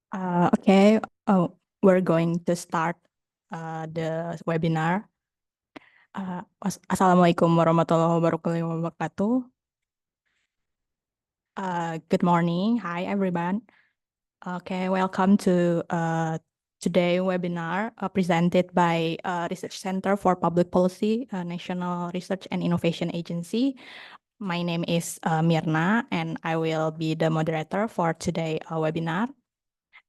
Okay, we're going to start the webinar. Assalamualaikum warahmatullahi wabarakatuh. Good morning. Hi, everyone. Okay, welcome to today's webinar presented by Research Center for Public Policy, National Research and Innovation Agency. My name is Mirna, and I will be the moderator for today's webinar.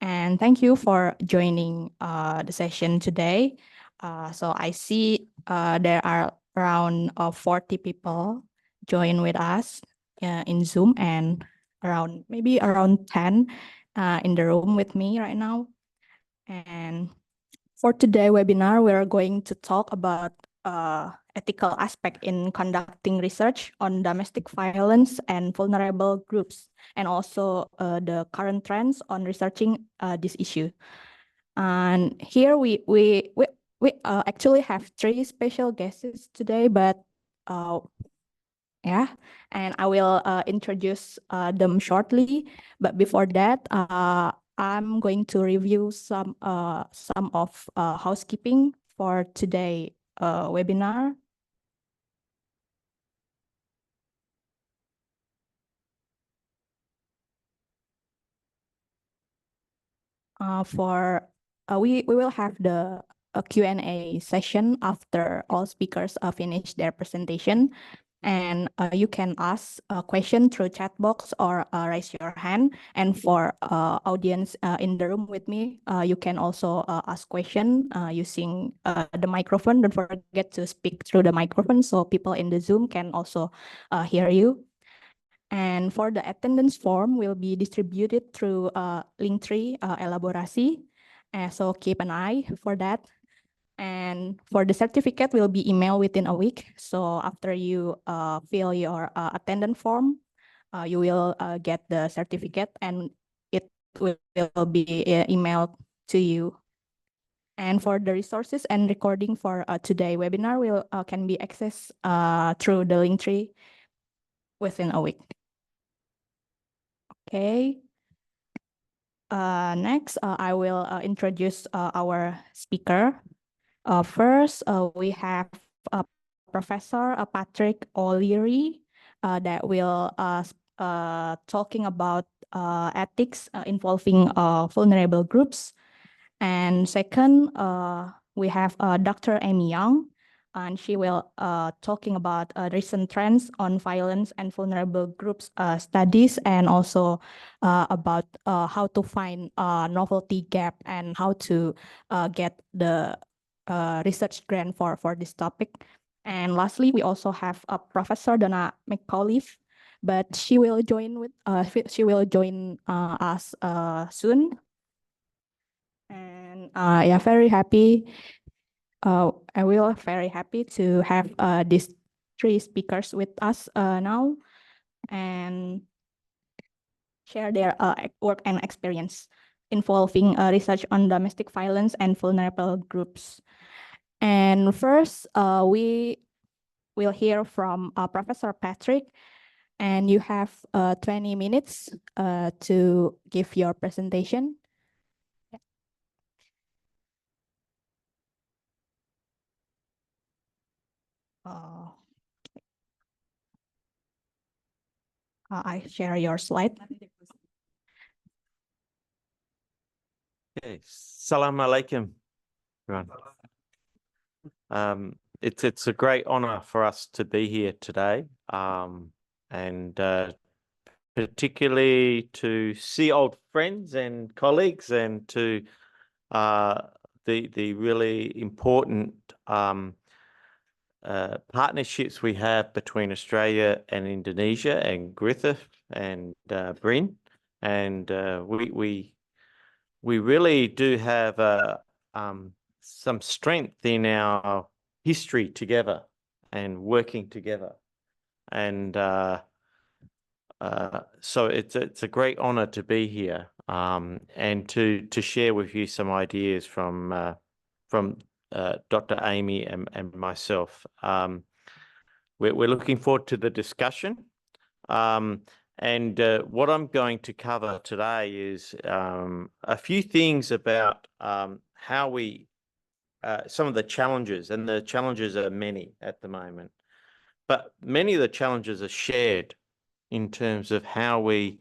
And thank you for joining the session today. So I see there are around 40 people join with us in Zoom, and maybe around 10 in the room with me right now. And for today's webinar, we are going to talk about ethical aspect in conducting research on domestic violence and vulnerable groups, and also the current trends on researching this issue. And here we actually have 3 special guests today, but yeah, and I will introduce them shortly. But before that, I'm going to review some of housekeeping for today webinar. We will have the Q&A session after all speakers finish their presentation. And you can ask a question through chat box or raise your hand. And for audience in the room with me, you can also ask question using the microphone. Don't forget to speak through the microphone so people in the Zoom can also hear you. And for the attendance form will be distributed through Linktree ELABORASI. So keep an eye for that. And for the certificate will be emailed within a week. So after you fill your attendance form, you will get the certificate and it will be emailed to you. And for the resources and recording for today's webinar can be accessed through the Linktree within a week. Okay. Next, I will introduce our speaker. First, we have Professor Patrick O'Leary that will talking about ethics involving vulnerable groups. And second, we have Dr. Amy Young, and she will talking about recent trends on violence and vulnerable groups studies, and also about how to find novelty gap and how to get the research grant for this topic. And lastly, we also have Professor Donna McAuliffe, but she will join us soon. And yeah, very happy. I will very happy to have these 3 speakers with us now and share their work and experience involving research on domestic violence and vulnerable groups. And first, we will hear from Professor Patrick, and you have 20 minutes to give your presentation. I share your slide. Okay. Salam alaikum, everyone. It's a great honor for us to be here today, and particularly to see old friends and colleagues, and to the really important partnerships we have between Australia and Indonesia, and Griffith and Bryn, and we really do have some strength in our history together and working together, and so it's a great honor to be here and to share with you some ideas from Dr. Amy and myself. We're looking forward to the discussion. And what I'm going to cover today is a few things about how we, some of the challenges, and the challenges are many at the moment, but many of the challenges are shared in terms of how we,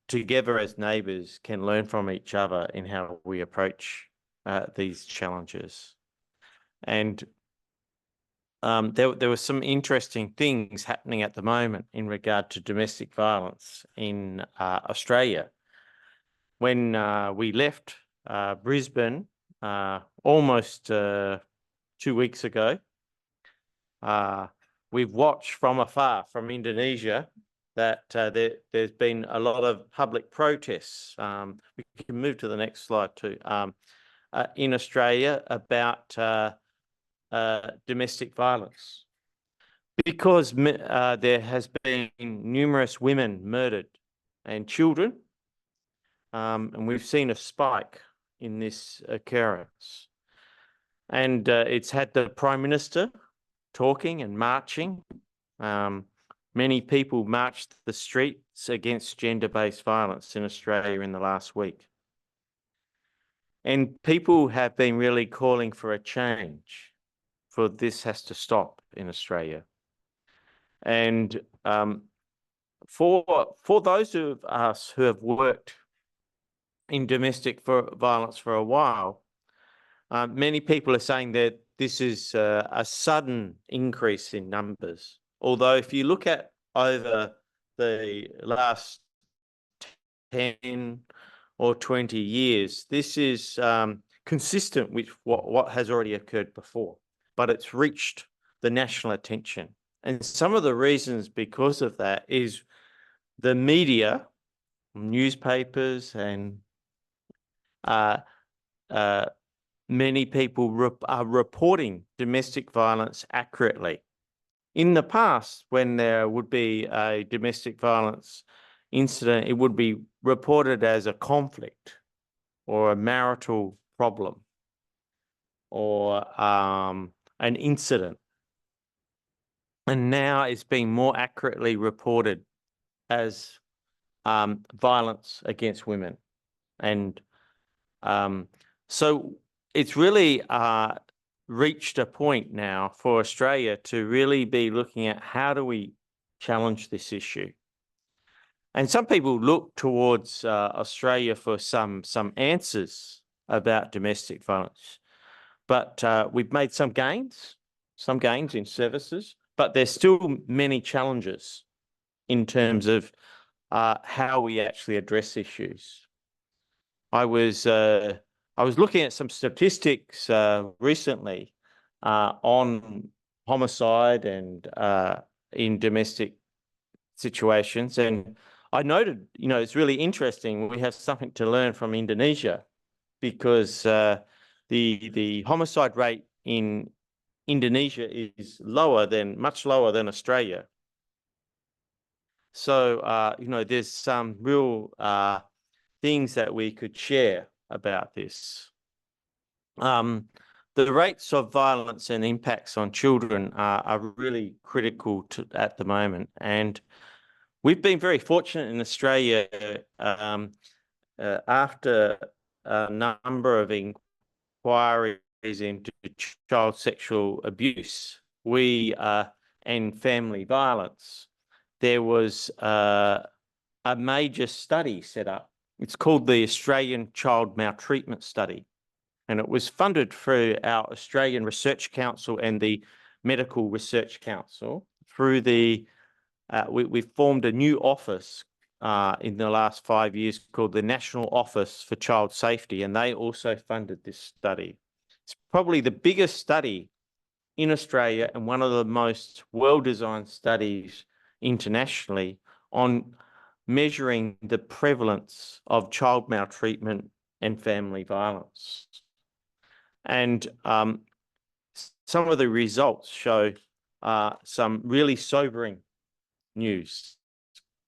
together as neighbours, can learn from each other in how we approach these challenges. And there were some interesting things happening at the moment in regard to domestic violence in Australia. When we left Brisbane almost 2 weeks ago, we've watched from afar, from Indonesia, that there's been a lot of public protests. We can move to the next slide too. In Australia about domestic violence, because there has been numerous women murdered and children, and we've seen a spike in this occurrence. And it's had the Prime Minister talking and marching. Many people marched the streets against gender-based violence in Australia in the last week. And people have been really calling for a change, for this has to stop in Australia. And for those of us who have worked in domestic violence for a while, many people are saying that this is a sudden increase in numbers. Although if you look at over the last 10 or 20 years, this is consistent with what has already occurred before, but it's reached the national attention. And some of the reasons because of that is the media, newspapers, and many people are reporting domestic violence accurately. In the past, when there would be a domestic violence incident, it would be reported as a conflict or a marital problem or an incident. And now it's being more accurately reported as violence against women. And so it's really reached a point now for Australia to really be looking at how do we challenge this issue. And some people look towards Australia for some answers about domestic violence. But we've made some gains in services, but there's still many challenges in terms of how we actually address issues. I was looking at some statistics recently on homicide and in domestic situations, and I noted, it's really interesting. We have something to learn from Indonesia, because the homicide rate in Indonesia is much lower than Australia. So there's some real things that we could share about this. The rates of violence and impacts on children are really critical at the moment. And we've been very fortunate in Australia after a number of inquiries into child sexual abuse and family violence. There was a major study set up. It's called the Australian Child Maltreatment Study, and it was funded through our Australian Research Council and the Medical Research Council. Through we formed a new office in the last 5 years called the National Office for Child Safety, and they also funded this study. It's probably the biggest study in Australia and one of the most well-designed studies internationally on measuring the prevalence of child maltreatment and family violence. And some of the results show some really sobering news.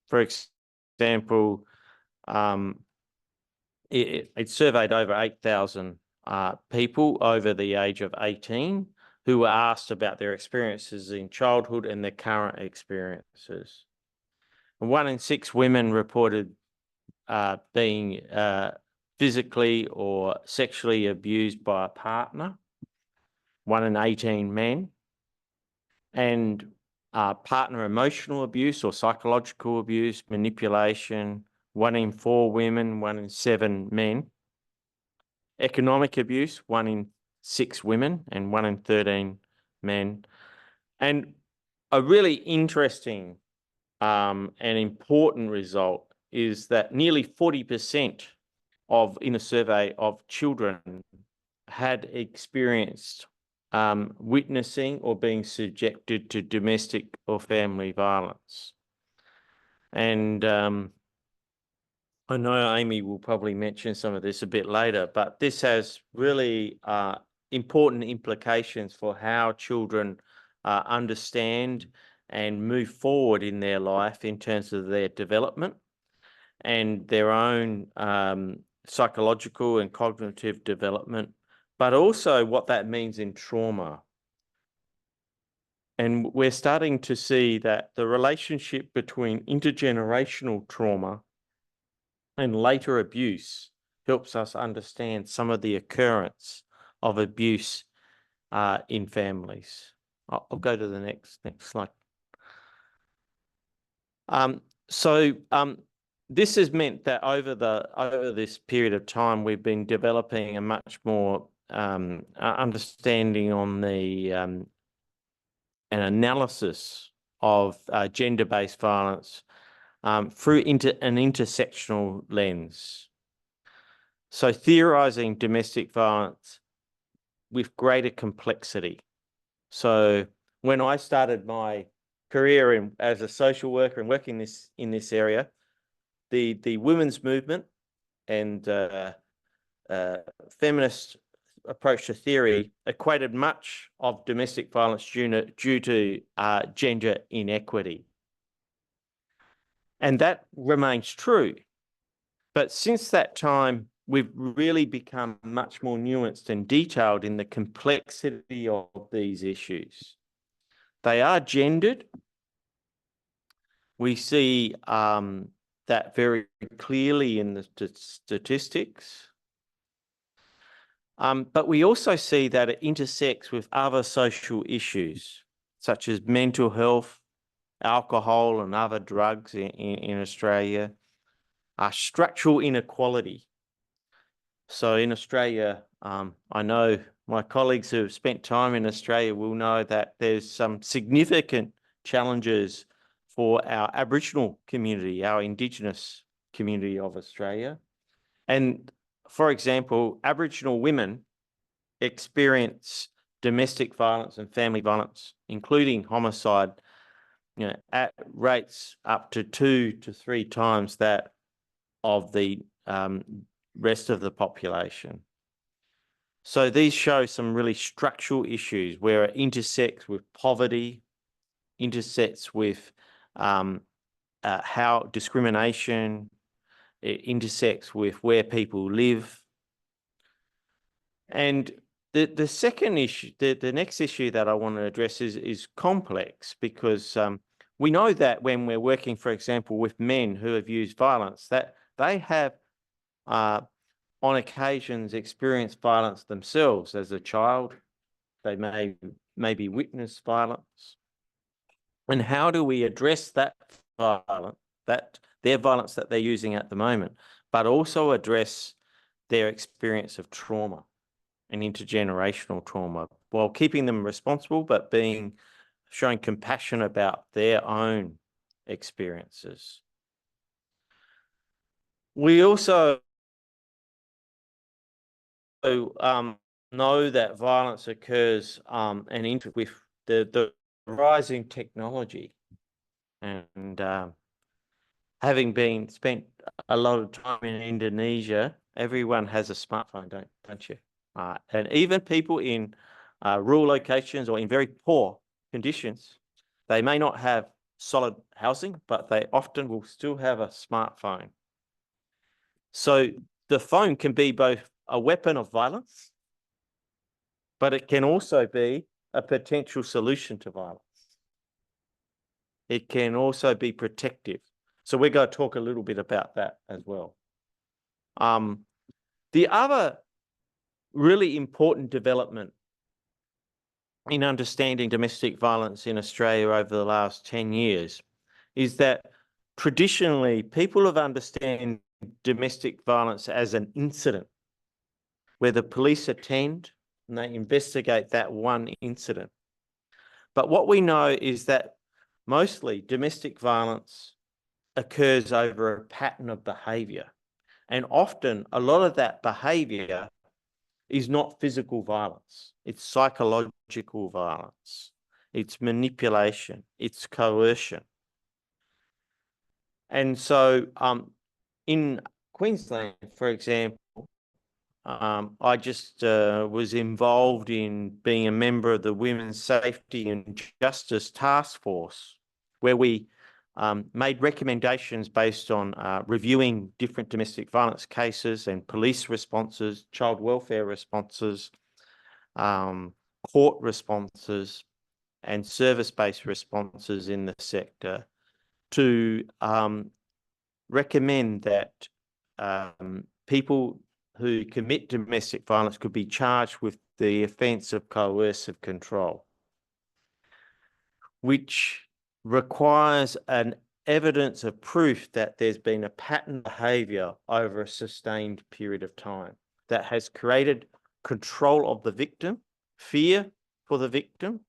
For example, it surveyed over 8,000 people over the age of 18 who were asked about their experiences in childhood and their current experiences. And 1 in 6 women reported being physically or sexually abused by a partner. 1 in 18 men. And partner emotional abuse or psychological abuse, manipulation, 1 in 4 women, 1 in 7 men. Economic abuse, 1 in 6 women and 1 in 13 men. And a really interesting and important result is that nearly 40% in a survey of children had experienced witnessing or being subjected to domestic or family violence. And I know Amy will probably mention some of this a bit later, but this has really important implications for how children understand and move forward in their life in terms of their development and their own psychological and cognitive development, but also what that means in trauma. And we're starting to see that the relationship between intergenerational trauma and later abuse helps us understand some of the occurrence of abuse in families. I'll go to the next slide. This has meant that over this period of time, we've been developing a much more understanding on the an analysis of gender-based violence through an intersectional lens. So theorising domestic violence with greater complexity. So when I started my career as a social worker and working in this area, the women's movement and feminist approach to theory equated much of domestic violence due to gender inequity. And that remains true. But since that time, we've really become much more nuanced and detailed in the complexity of these issues. They are gendered. We see that very clearly in the statistics. But we also see that it intersects with other social issues, such as mental health, alcohol and other drugs in Australia, structural inequality. So in Australia, I know my colleagues who have spent time in Australia will know that there's some significant challenges for our Aboriginal community, our Indigenous community of Australia. And for example, Aboriginal women experience domestic violence and family violence, including homicide, at rates up to 2 to 3 times that of the rest of the population. So these show some really structural issues where it intersects with poverty, intersects with how discrimination, it intersects with where people live. And the second issue, the next issue that I want to address is complex, because we know that when we're working, for example, with men who have used violence, that they have on occasions experienced violence themselves as a child. They maybe witness violence. And how do we address that violence, their violence that they're using at the moment, but also address their experience of trauma and intergenerational trauma, while keeping them responsible, but showing compassion about their own experiences. We also know that violence occurs with the rising technology, and having spent a lot of time in Indonesia, everyone has a smartphone, don't you? And even people in rural locations or in very poor conditions, they may not have solid housing, but they often will still have a smartphone. So the phone can be both a weapon of violence, but it can also be a potential solution to violence. It can also be protective. So we're going to talk a little bit about that as well. The other really important development in understanding domestic violence in Australia over the last 10 years is that traditionally people have understood domestic violence as an incident where the police attend and they investigate that one incident. But what we know is that mostly domestic violence occurs over a pattern of behaviour. And often a lot of that behaviour is not physical violence. It's psychological violence. It's manipulation. It's coercion. And so in Queensland, for example, I just was involved in being a member of the Women's Safety and Justice Task Force, where we made recommendations based on reviewing different domestic violence cases and police responses, child welfare responses, court responses, and service-based responses in the sector to recommend that people who commit domestic violence could be charged with the offence of coercive control, which requires an evidence of proof that there's been a pattern behaviour over a sustained period of time that has created control of the victim, fear for the victim,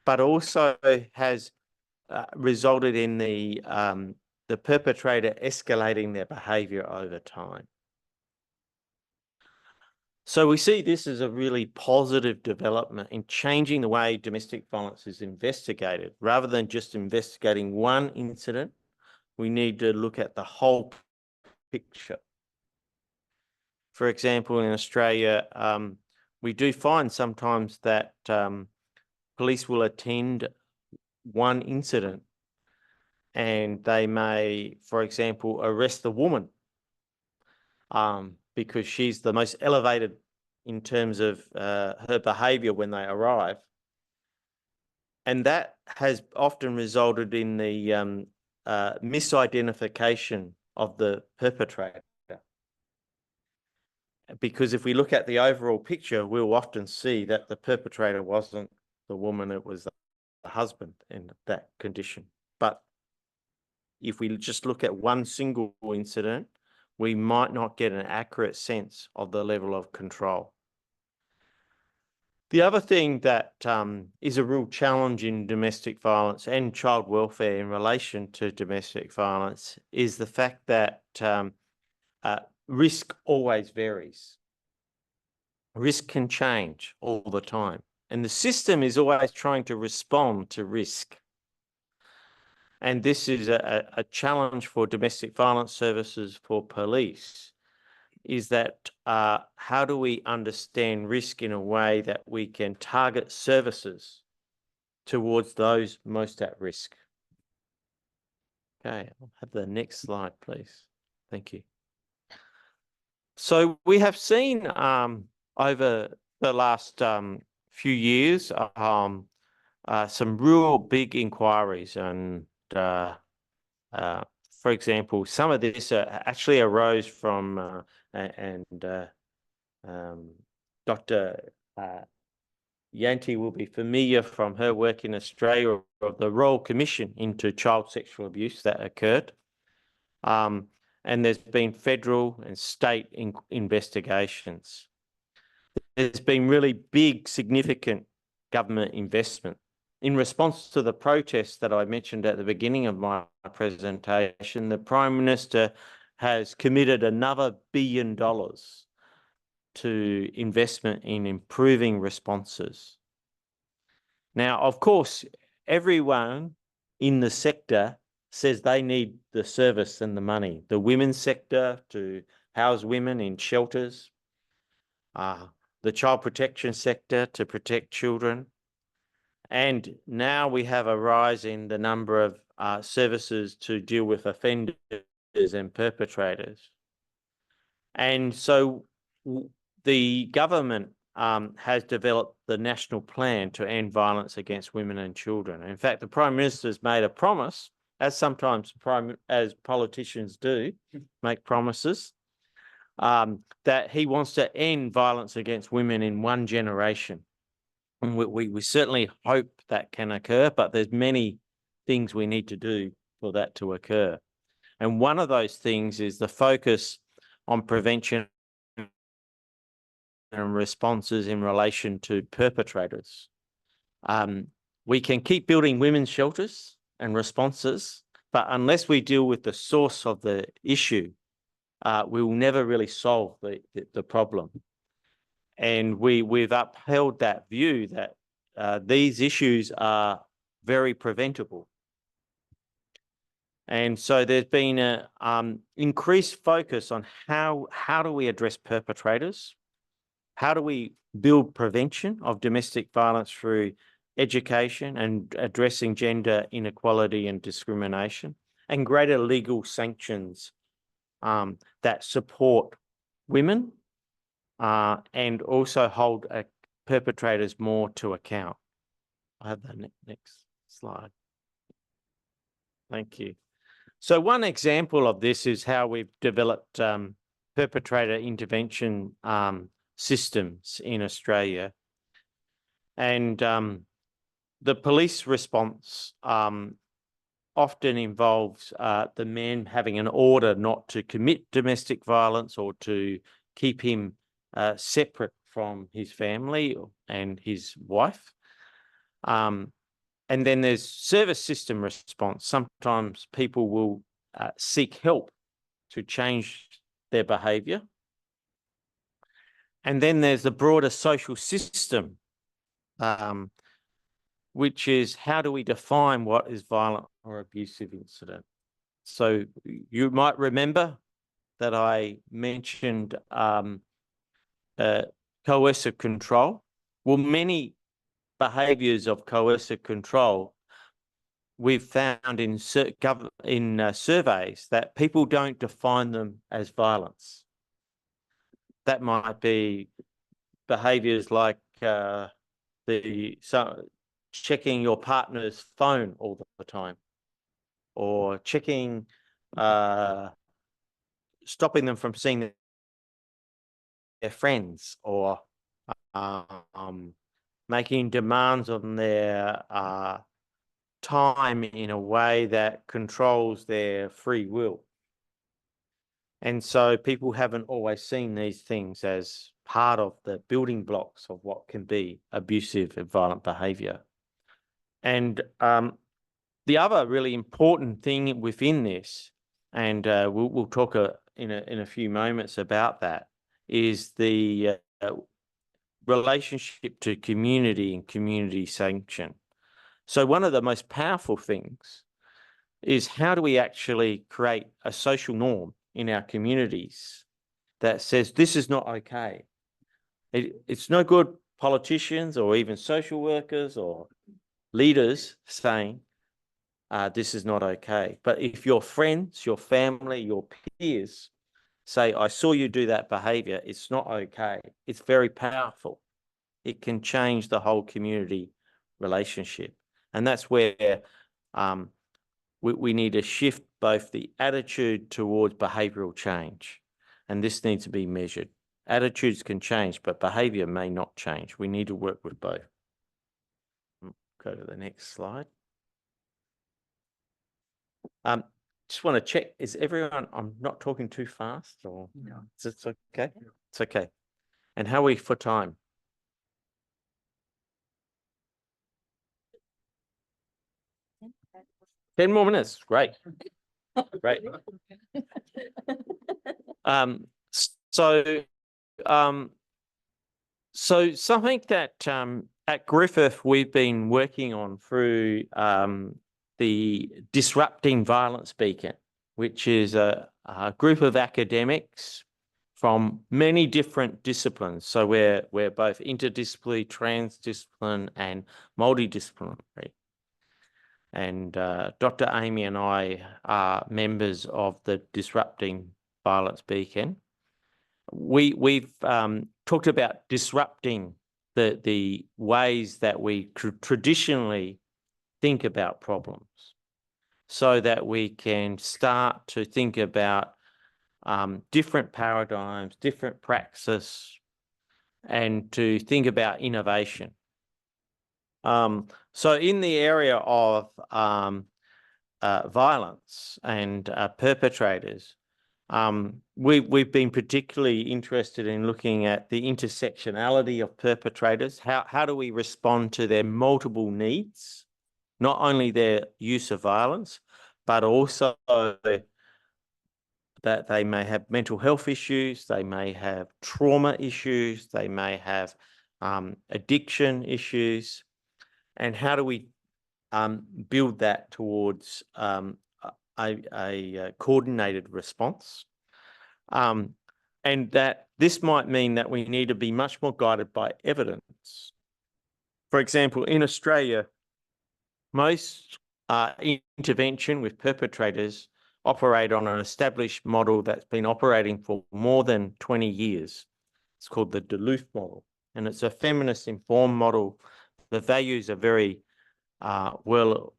but also has resulted in the perpetrator escalating their behaviour over time. So we see this as a really positive development in changing the way domestic violence is investigated. Rather than just investigating one incident, we need to look at the whole picture. For example, in Australia, we do find sometimes that police will attend one incident and they may, for example, arrest the woman because she's the most elevated in terms of her behaviour when they arrive. And that has often resulted in the misidentification of the perpetrator. Because if we look at the overall picture, we'll often see that the perpetrator wasn't the woman, it was the husband in that condition. But if we just look at one single incident, we might not get an accurate sense of the level of control. The other thing that is a real challenge in domestic violence and child welfare in relation to domestic violence is the fact that risk always varies. Risk can change all the time, and the system is always trying to respond to risk. And this is a challenge for domestic violence services, for police, is that how do we understand risk in a way that we can target services towards those most at risk? Okay, I'll have the next slide, please. Thank you. So we have seen over the last few years some real big inquiries, and for example, some of this actually arose from Dr. Yanti will be familiar from her work in Australia of the Royal Commission into Child Sexual Abuse that occurred. And there's been federal and state investigations. There's been really big, significant government investment. In response to the protests that I mentioned at the beginning of my presentation, the Prime Minister has committed another $1 billion to investment in improving responses. Now, of course, everyone in the sector says they need the service and the money. The women's sector to house women in shelters, the child protection sector to protect children. And now we have a rise in the number of services to deal with offenders and perpetrators. And so the government has developed the national plan to end violence against women and children. In fact, the Prime Minister has made a promise as sometimes as politicians do, make promises, that he wants to end violence against women in one generation. And we certainly hope that can occur, but there's many things we need to do for that to occur. And one of those things is the focus on prevention and responses in relation to perpetrators. We can keep building women's shelters and responses, but unless we deal with the source of the issue, we will never really solve the problem. And we've upheld that view that these issues are very preventable. And so there's been an increased focus on how do we address perpetrators? How do we build prevention of domestic violence through education and addressing gender inequality and discrimination, and greater legal sanctions that support women and also hold perpetrators more to account. I have the next slide. Thank you. So one example of this is how we've developed perpetrator intervention systems in Australia. And the police response often involves the man having an order not to commit domestic violence or to keep him separate from his family and his wife. And then there's service system response. Sometimes people will seek help to change their behaviour. And then there's the broader social system, which is how do we define what is violent or abusive incident? So you might remember that I mentioned coercive control. Well, many behaviours of coercive control, we've found in surveys that people don't define them as violence. That might be behaviours like checking your partner's phone all the time, or checking, stopping them from seeing their friends, or making demands on their time in a way that controls their free will. And so people haven't always seen these things as part of the building blocks of what can be abusive and violent behaviour. And the other really important thing within this, and we'll talk in a few moments about that, is the relationship to community and community sanction. So one of the most powerful things is how do we actually create a social norm in our communities that says this is not okay. It's no good politicians or even social workers or leaders saying this is not okay. But if your friends, your family, your peers say, I saw you do that behaviour, it's not okay, it's very powerful. It can change the whole community relationship. And that's where we need to shift both the attitude towards behavioural change, and this needs to be measured. Attitudes can change, but behaviour may not change. We need to work with both. Go to the next slide. Just want to check, is everyone, I'm not talking too fast, or no. Is it okay? Yeah. It's okay. And how are we for time? 10 more minutes. Great. Great. So something that at Griffith we've been working on through the Disrupting Violence Beacon, which is a group of academics from many different disciplines. So we're both interdisciplinary, transdisciplinary, and multidisciplinary. And Dr. Amy and I are members of the Disrupting Violence Beacon. We've talked about disrupting the ways that we traditionally think about problems. so that we can start to think about different paradigms, different praxis, and to think about innovation. So in the area of violence and perpetrators, we've been particularly interested in looking at the intersectionality of perpetrators. How do we respond to their multiple needs, not only their use of violence, but also that they may have mental health issues, they may have trauma issues, they may have addiction issues, and how do we build that towards a coordinated response? And that this might mean that we need to be much more guided by evidence. For example, in Australia, most intervention with perpetrators operate on an established model that's been operating for more than 20 years. It's called the Duluth model, and it's a feminist informed model. The values are very well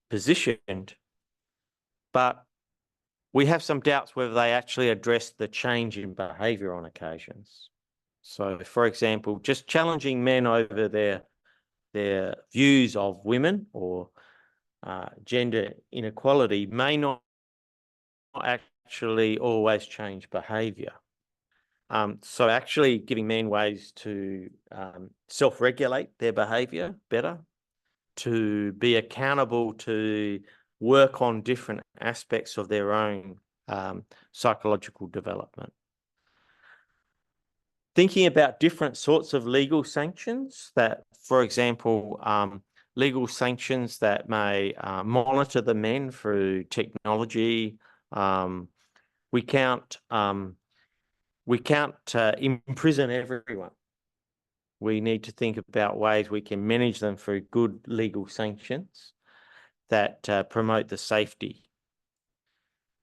positioned, but we have some doubts whether they actually address the change in behaviour on occasions. So, for example, just challenging men over their views of women or gender inequality may not actually always change behaviour. So actually giving men ways to self-regulate their behaviour better, to be accountable, to work on different aspects of their own psychological development. Thinking about different sorts of legal sanctions that, for example, legal sanctions that may monitor the men through technology. We can't imprison everyone. We need to think about ways we can manage them through good legal sanctions that promote the safety.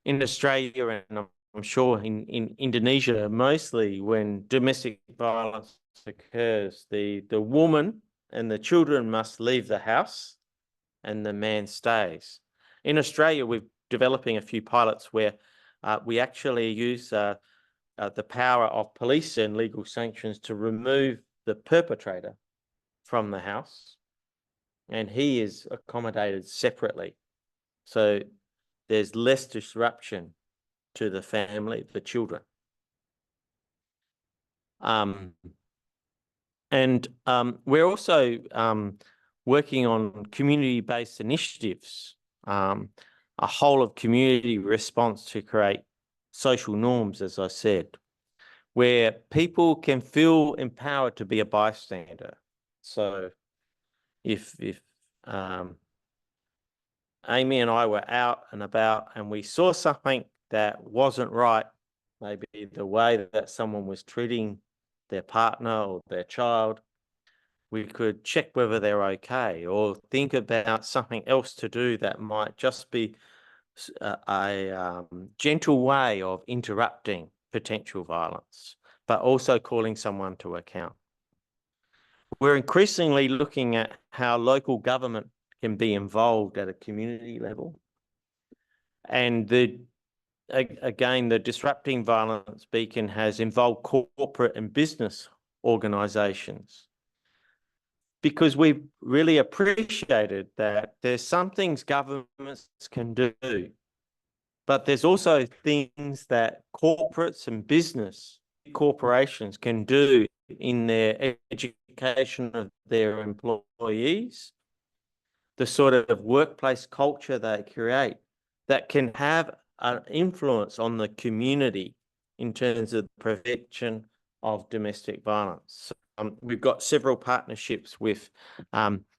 In Australia, and I'm sure in Indonesia, mostly when domestic violence occurs, the woman and the children must leave the house and the man stays. In Australia, we're developing a few pilots where we actually use the power of police and legal sanctions to remove the perpetrator from the house, and he is accommodated separately. So there's less disruption to the family, the children. We're also working on community-based initiatives, a whole of community response to create social norms, as I said, where people can feel empowered to be a bystander. So if Amy and I were out and about and we saw something that wasn't right, maybe the way that someone was treating their partner or their child, we could check whether they're okay, or think about something else to do that might just be a gentle way of interrupting potential violence, but also calling someone to account. We're increasingly looking at how local government can be involved at a community level. And again, the Disrupting Violence Beacon has involved corporate and business organisations, because we've really appreciated that there's some things governments can do, but there's also things that corporates and business corporations can do in their education of their employees, the sort of workplace culture they create that can have an influence on the community in terms of the prevention of domestic violence. We've got several partnerships with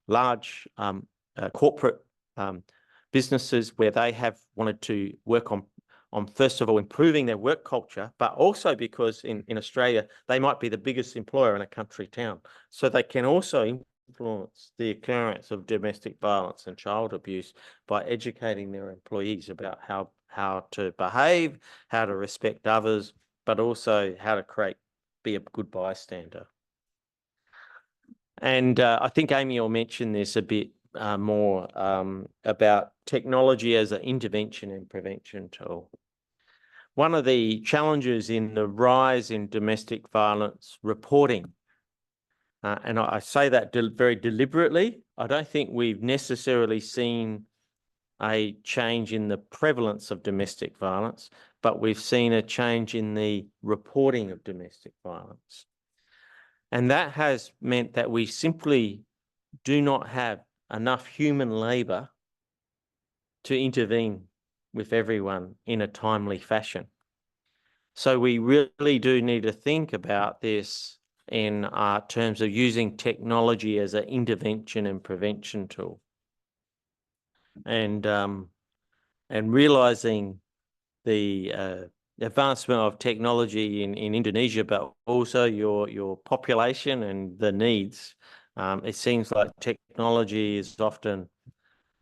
large corporate businesses where they have wanted to work on first of all, improving their work culture, but also because in Australia, they might be the biggest employer in a country town. So they can also influence the occurrence of domestic violence and child abuse by educating their employees about how to behave, how to respect others, but also how to be a good bystander. And I think Amy will mention this a bit, more about technology as an intervention and prevention tool. One of the challenges in the rise in domestic violence reporting, and I say that very deliberately, I don't think we've necessarily seen a change in the prevalence of domestic violence, but we've seen a change in the reporting of domestic violence. And that has meant that we simply do not have enough human labour to intervene with everyone in a timely fashion. So we really do need to think about this in terms of using technology as an intervention and prevention tool. And realising the advancement of technology in Indonesia, but also your population and the needs. It seems like technology is often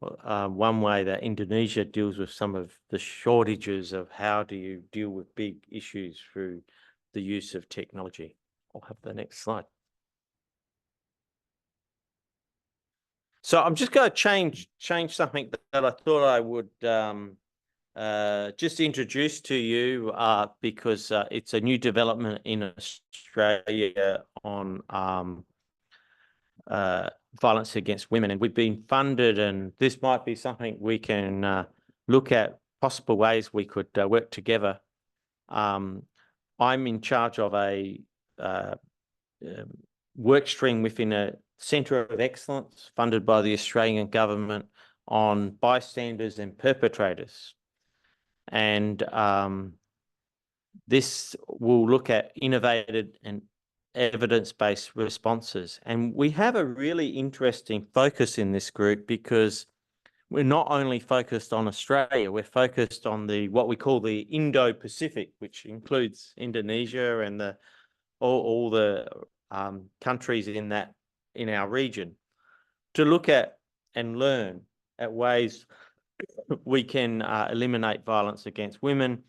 one way that Indonesia deals with some of the shortages of how do you deal with big issues through the use of technology. I'll have the next slide. So I'm just going to change something that I thought I would just introduce to you because it's a new development in Australia on violence against women, and we've been funded, and this might be something we can look at possible ways we could work together. I'm in charge of a work stream within a Centre of Excellence funded by the Australian government on bystanders and perpetrators. And this will look at innovative and evidence-based responses. And we have a really interesting focus in this group because we're not only focused on Australia, we're focused on what we call the Indo-Pacific, which includes Indonesia and all the countries in our region, to look at and learn at ways we can eliminate violence against women.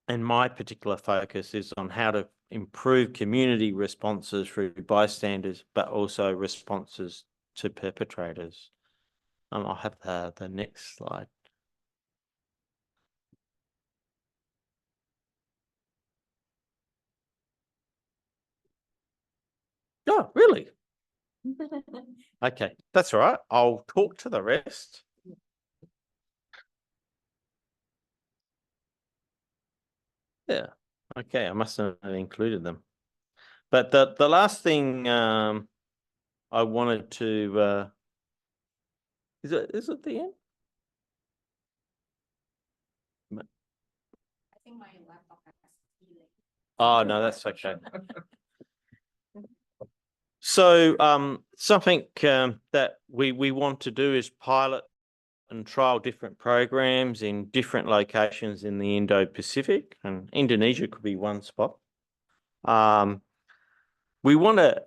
And my particular focus is on how to improve community responses through bystanders, but also responses to perpetrators. I'll have the next slide. Oh, really? Okay, that's all right. I'll talk to the rest. Yeah. Okay, I must have included them. But the last thing I wanted to is it the end? I think my laptop has delay. Oh no, that's okay. So something that we want to do is pilot and trial different programs in different locations in the Indo-Pacific, and Indonesia could be one spot. We want to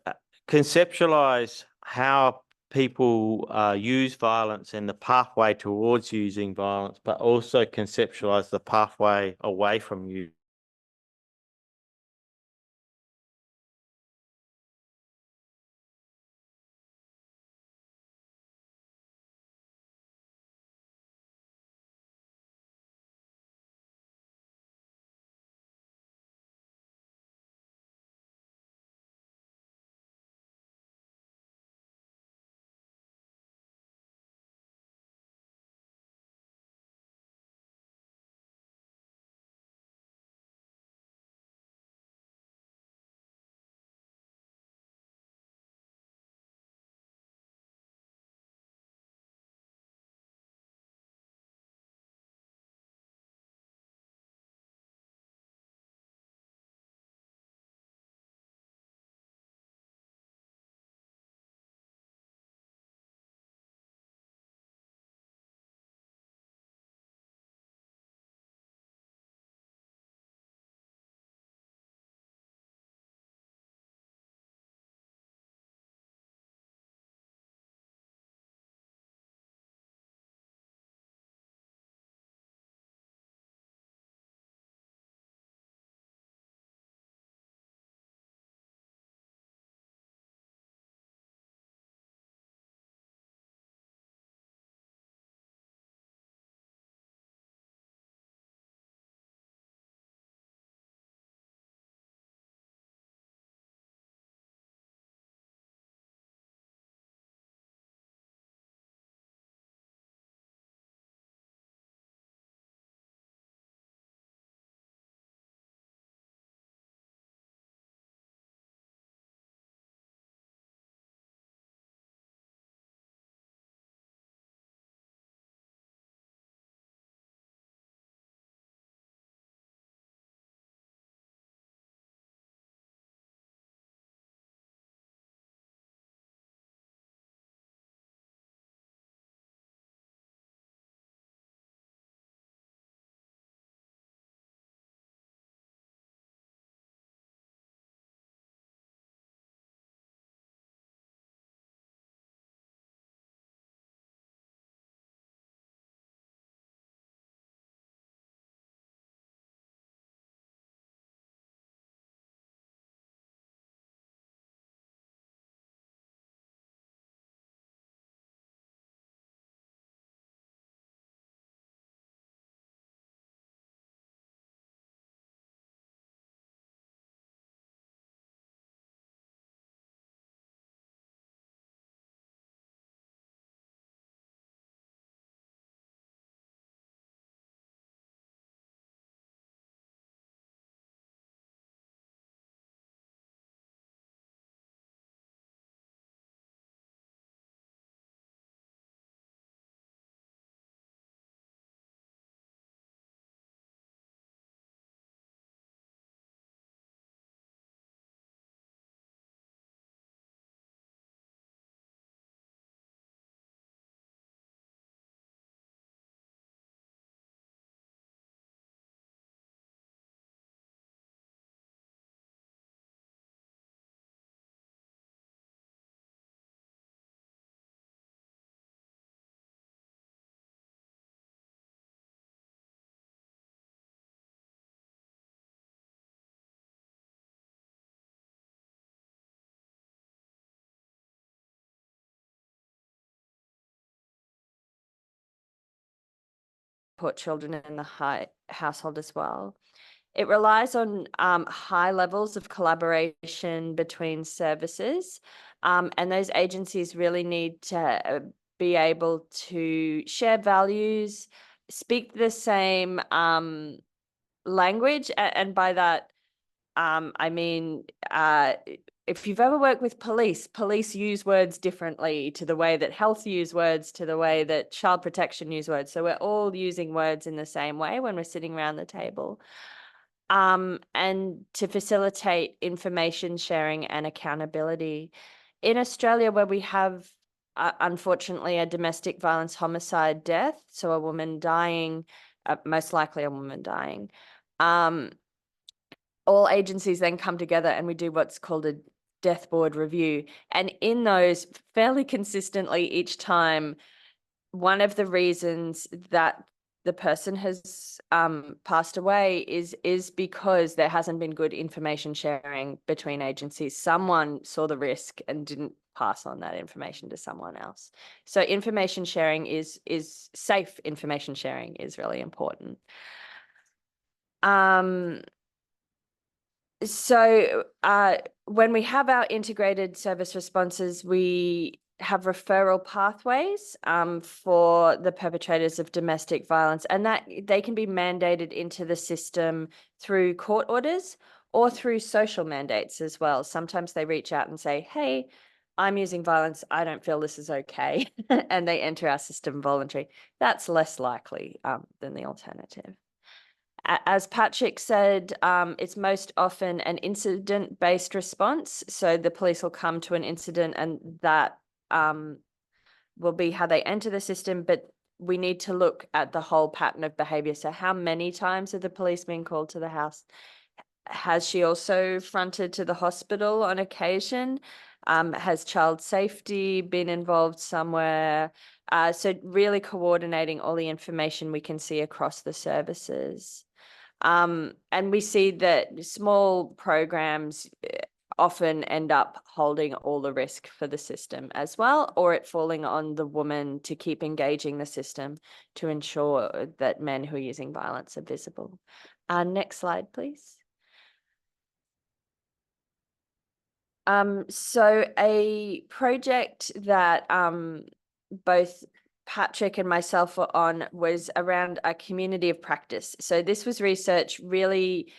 conceptualize how people use violence and the pathway towards using violence, but also conceptualize the pathway away from use. support children in the household as well. It relies on high levels of collaboration between services, and those agencies really need to be able to share values, speak the same language, and by that, I mean, if you've ever worked with police use words differently to the way that health use words, to the way that child protection use words. So we're all using words in the same way when we're sitting around the table. And to facilitate information sharing and accountability. In Australia, where we have, unfortunately, a domestic violence homicide death, so a woman dying, most likely a woman dying, all agencies then come together and we do what's called a death board review. And in those, fairly consistently each time, one of the reasons that the person has passed away is because there hasn't been good information sharing between agencies. Someone saw the risk and didn't pass on that information to someone else. So information sharing is safe information sharing is really important. So when we have our integrated service responses, we have referral pathways for the perpetrators of domestic violence, and that they can be mandated into the system through court orders or through social mandates as well. Sometimes they reach out and say, hey, I'm using violence, I don't feel this is okay, and they enter our system voluntary. That's less likely than the alternative. As Patrick said, it's most often an incident-based response. So the police will come to an incident and that will be how they enter the system, but we need to look at the whole pattern of behavior. So how many times have the police been called to the house? Has she also fronted to the hospital on occasion? Has child safety been involved somewhere? So really coordinating all the information we can see across the services. And we see that small programs often end up holding all the risk for the system as well, or it falling on the woman to keep engaging the system to ensure that men who are using violence are visible. Next slide, please. So a project that both Patrick and myself were on was around a community of practice. So this was research, really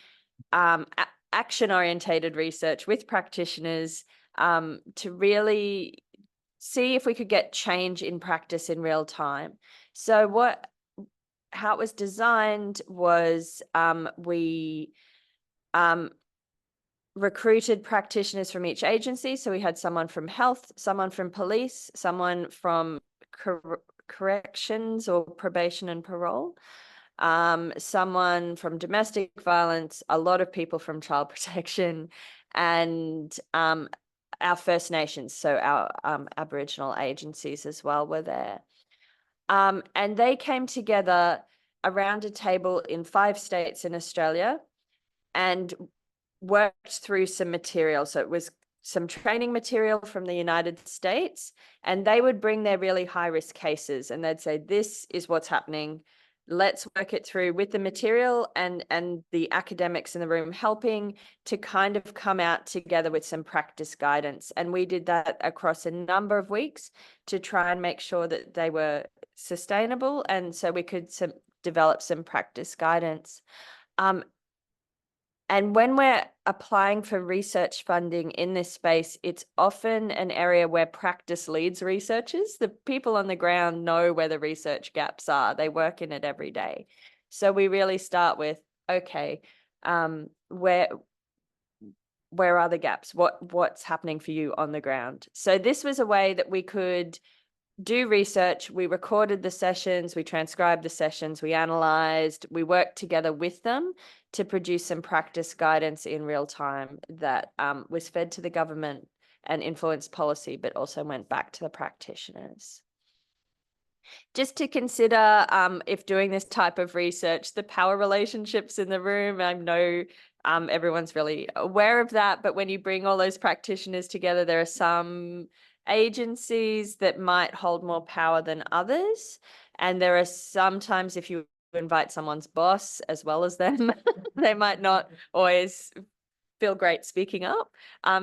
action-orientated research with practitioners to really see if we could get change in practice in real time. So how it was designed was we recruited practitioners from each agency. So we had someone from health, someone from police, someone from corrections or probation and parole, someone from domestic violence, a lot of people from child protection, and our First Nations, so our Aboriginal agencies as well were there. And they came together around a table in 5 states in Australia and worked through some material. So it was some training material from the United States, and they would bring their really high risk cases and they'd say, this is what's happening. Let's work it through with the material and the academics in the room helping to kind of come out together with some practice guidance. And we did that across a number of weeks to try and make sure that they were sustainable. And so we could develop some practice guidance. And when we're applying for research funding in this space, it's often an area where practice leads researchers. The people on the ground know where the research gaps are. They work in it every day. So we really start with, okay, where are the gaps? What's happening for you on the ground? So this was a way that we could do research. We recorded the sessions, we transcribed the sessions, we analyzed, we worked together with them to produce some practice guidance in real time that was fed to the government and influenced policy, but also went back to the practitioners. Just to consider if doing this type of research, the power relationships in the room, I know everyone's really aware of that, but when you bring all those practitioners together, there are some agencies that might hold more power than others. And there are sometimes, if you invite someone's boss as well as them. They might not always feel great speaking up.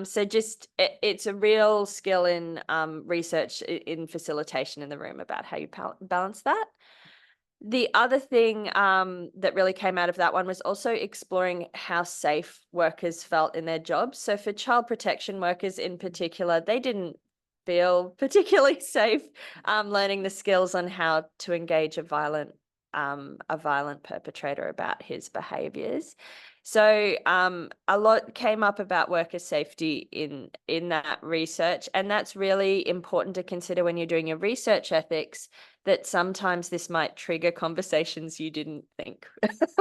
So just it's a real skill in research in facilitation in the room about how you balance that. The other thing that really came out of that one was also exploring how safe workers felt in their jobs. So for child protection workers in particular, they didn't feel particularly safe learning the skills on how to engage a violent perpetrator about his behaviors. So a lot came up about worker safety in that research, and that's really important to consider when you're doing your research ethics, that sometimes this might trigger conversations you didn't think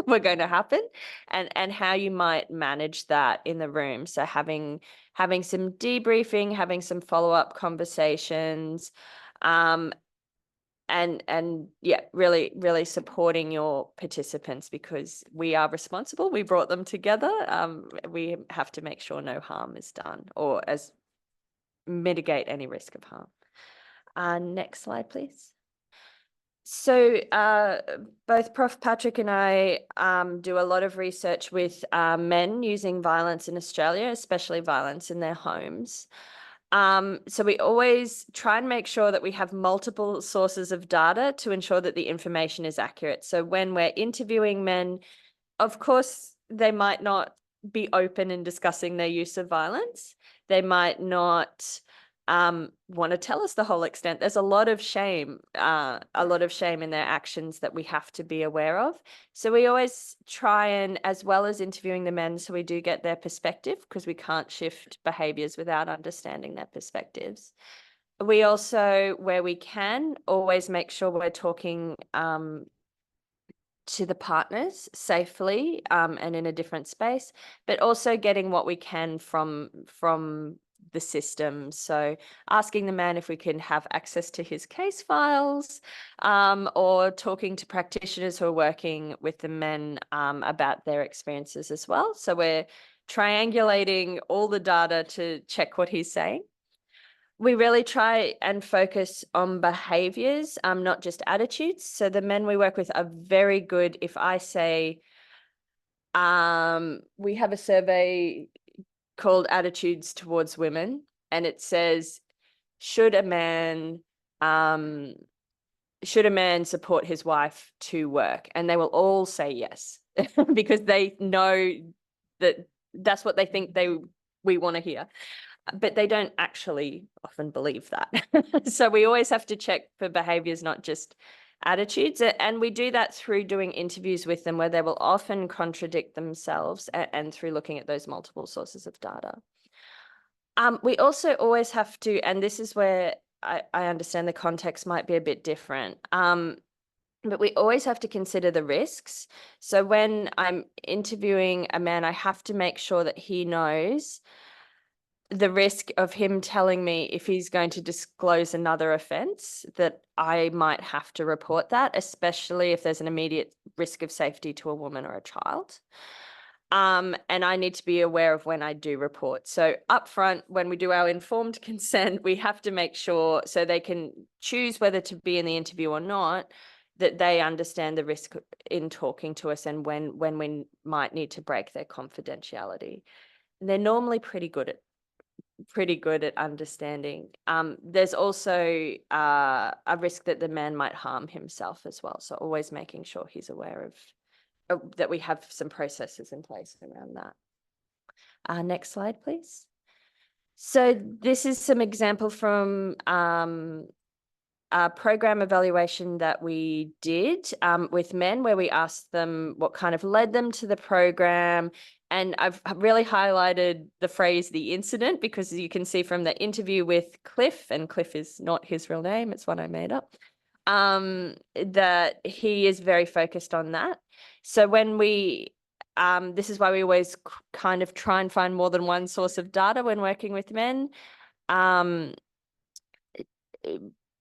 were going to happen, and how you might manage that in the room. So having some debriefing, having some follow-up conversations, and yeah, really supporting your participants, because we are responsible. We brought them together. We have to make sure no harm is done, or as mitigate any risk of harm. Next slide, please. So both Prof. Patrick and I do a lot of research with men using violence in Australia, especially violence in their homes. So we always try and make sure that we have multiple sources of data to ensure that the information is accurate. So when we're interviewing men, of course, they might not be open in discussing their use of violence. They might not want to tell us the whole extent. There's a lot of shame in their actions that we have to be aware of. So we always try and, as well as interviewing the men, so we do get their perspective, because we can't shift behaviors without understanding their perspectives. We also, where we can, always make sure we're talking to the partners safely and in a different space, but also getting what we can from the system. So asking the man if we can have access to his case files, or talking to practitioners who are working with the men about their experiences as well. So we're triangulating all the data to check what he's saying. We really try and focus on behaviors, not just attitudes. So the men we work with are very good. If I say, we have a survey called Attitudes Towards Women, and it says, should a man support his wife to work? And they will all say yes, because they know that that's what they think we want to hear. But they don't actually often believe that. So we always have to check for behaviors, not just attitudes. And we do that through doing interviews with them, where they will often contradict themselves, and through looking at those multiple sources of data. We also always have to, and this is where I understand the context might be a bit different, but we always have to consider the risks. So when I'm interviewing a man, I have to make sure that he knows the risk of him telling me if he's going to disclose another offence, that I might have to report that, especially if there's an immediate risk of safety to a woman or a child. And I need to be aware of when I do report. So upfront, when we do our informed consent, we have to make sure, so they can choose whether to be in the interview or not, that they understand the risk in talking to us, and when we might need to break their confidentiality. And they're normally pretty good at understanding. There's also a risk that the man might harm himself as well. So always making sure he's aware of that we have some processes in place around that. Next slide, please. So this is some example from a program evaluation that we did with men, where we asked them what kind of led them to the program. And I've really highlighted the phrase, the incident, because you can see from the interview with Cliff, and Cliff is not his real name, it's one I made up, that he is very focused on that. So when we, this is why we always kind of try and find more than one source of data when working with men.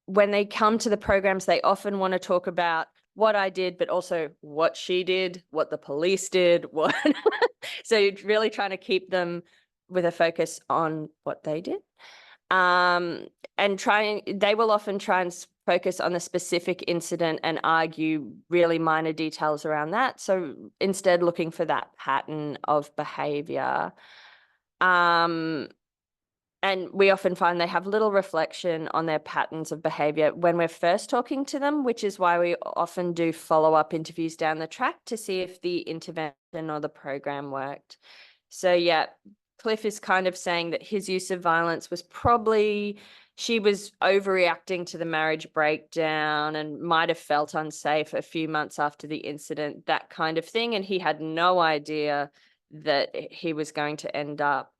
When they come to the programs, they often want to talk about what I did, but also what she did, what the police did, what. So you're really trying to keep them with a focus on what they did. And they will often try and focus on the specific incident and argue really minor details around that. So instead looking for that pattern of behavior. And we often find they have little reflection on their patterns of behavior when we're first talking to them, which is why we often do follow-up interviews down the track to see if the intervention or the program worked. So yeah, Cliff is kind of saying that his use of violence was probably, she was overreacting to the marriage breakdown and might have felt unsafe a few months after the incident, that kind of thing. And he had no idea that he was going to end up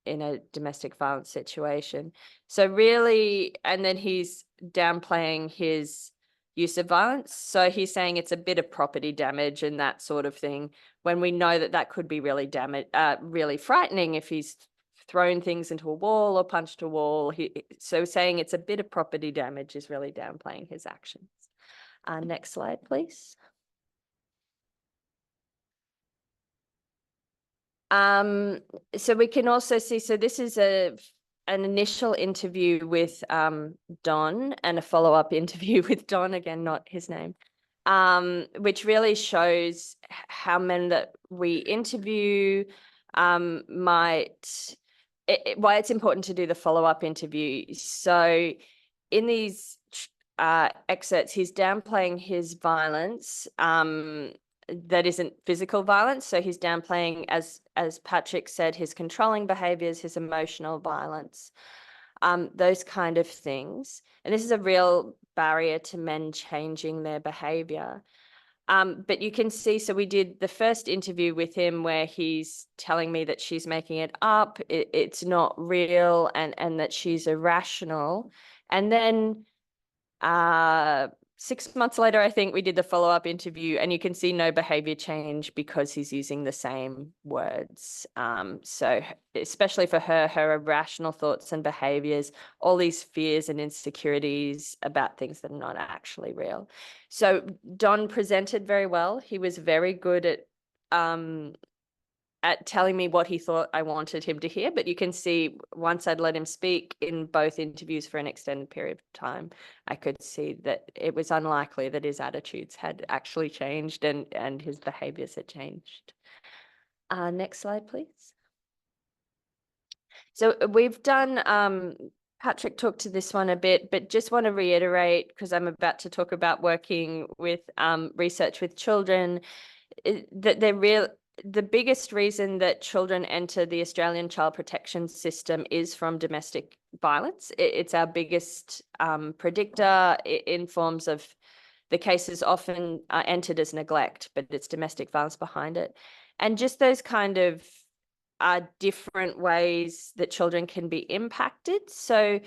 in a domestic violence situation. So really, and then he's downplaying his use of violence. So he's saying it's a bit of property damage and that sort of thing, when we know that that could be really really frightening if he's thrown things into a wall or punched a wall. So saying it's a bit of property damage is really downplaying his actions. Next slide, please. So we can also see, so this is an initial interview with Don and a follow-up interview with Don, again, not his name, which really shows how men that we interview why it's important to do the follow-up interview. So in these excerpts, he's downplaying his violence that isn't physical violence. So he's downplaying, as Patrick said, his controlling behaviors, his emotional violence, those kind of things. And this is a real barrier to men changing their behavior. But you can see, so we did the first interview with him where he's telling me that she's making it up, it's not real, and that she's irrational. And then 6 months later, I think we did the follow-up interview, and you can see no behavior change because he's using the same words. So especially for her irrational thoughts and behaviors, all these fears and insecurities about things that are not actually real. So Don presented very well. He was very good at telling me what he thought I wanted him to hear. But you can see once I'd let him speak in both interviews for an extended period of time, I could see that it was unlikely that his attitudes had actually changed and his behaviors had changed. Next slide, please. So we've done, Patrick talked to this one a bit, but just want to reiterate, because I'm about to talk about working with research with children, that the biggest reason that children enter the Australian child protection system is from domestic violence. It's our biggest predictor in forms of the cases often are entered as neglect, but it's domestic violence behind it. And just those kind of different ways that children can be impacted. So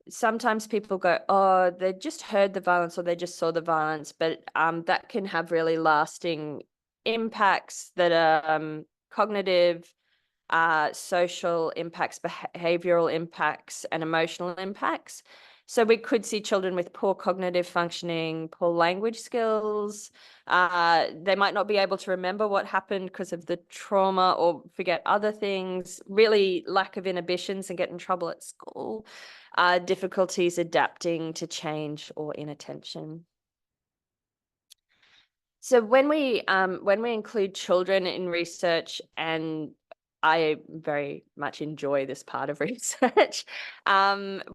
sometimes people go, oh, they just heard the violence or they just saw the violence, but that can have really lasting impacts that are cognitive, social impacts, behavioral impacts, and emotional impacts. So we could see children with poor cognitive functioning, poor language skills. They might not be able to remember what happened because of the trauma or forget other things, really lack of inhibitions and get in trouble at school, difficulties adapting to change or inattention. So when we include children in research, and I very much enjoy this part of research,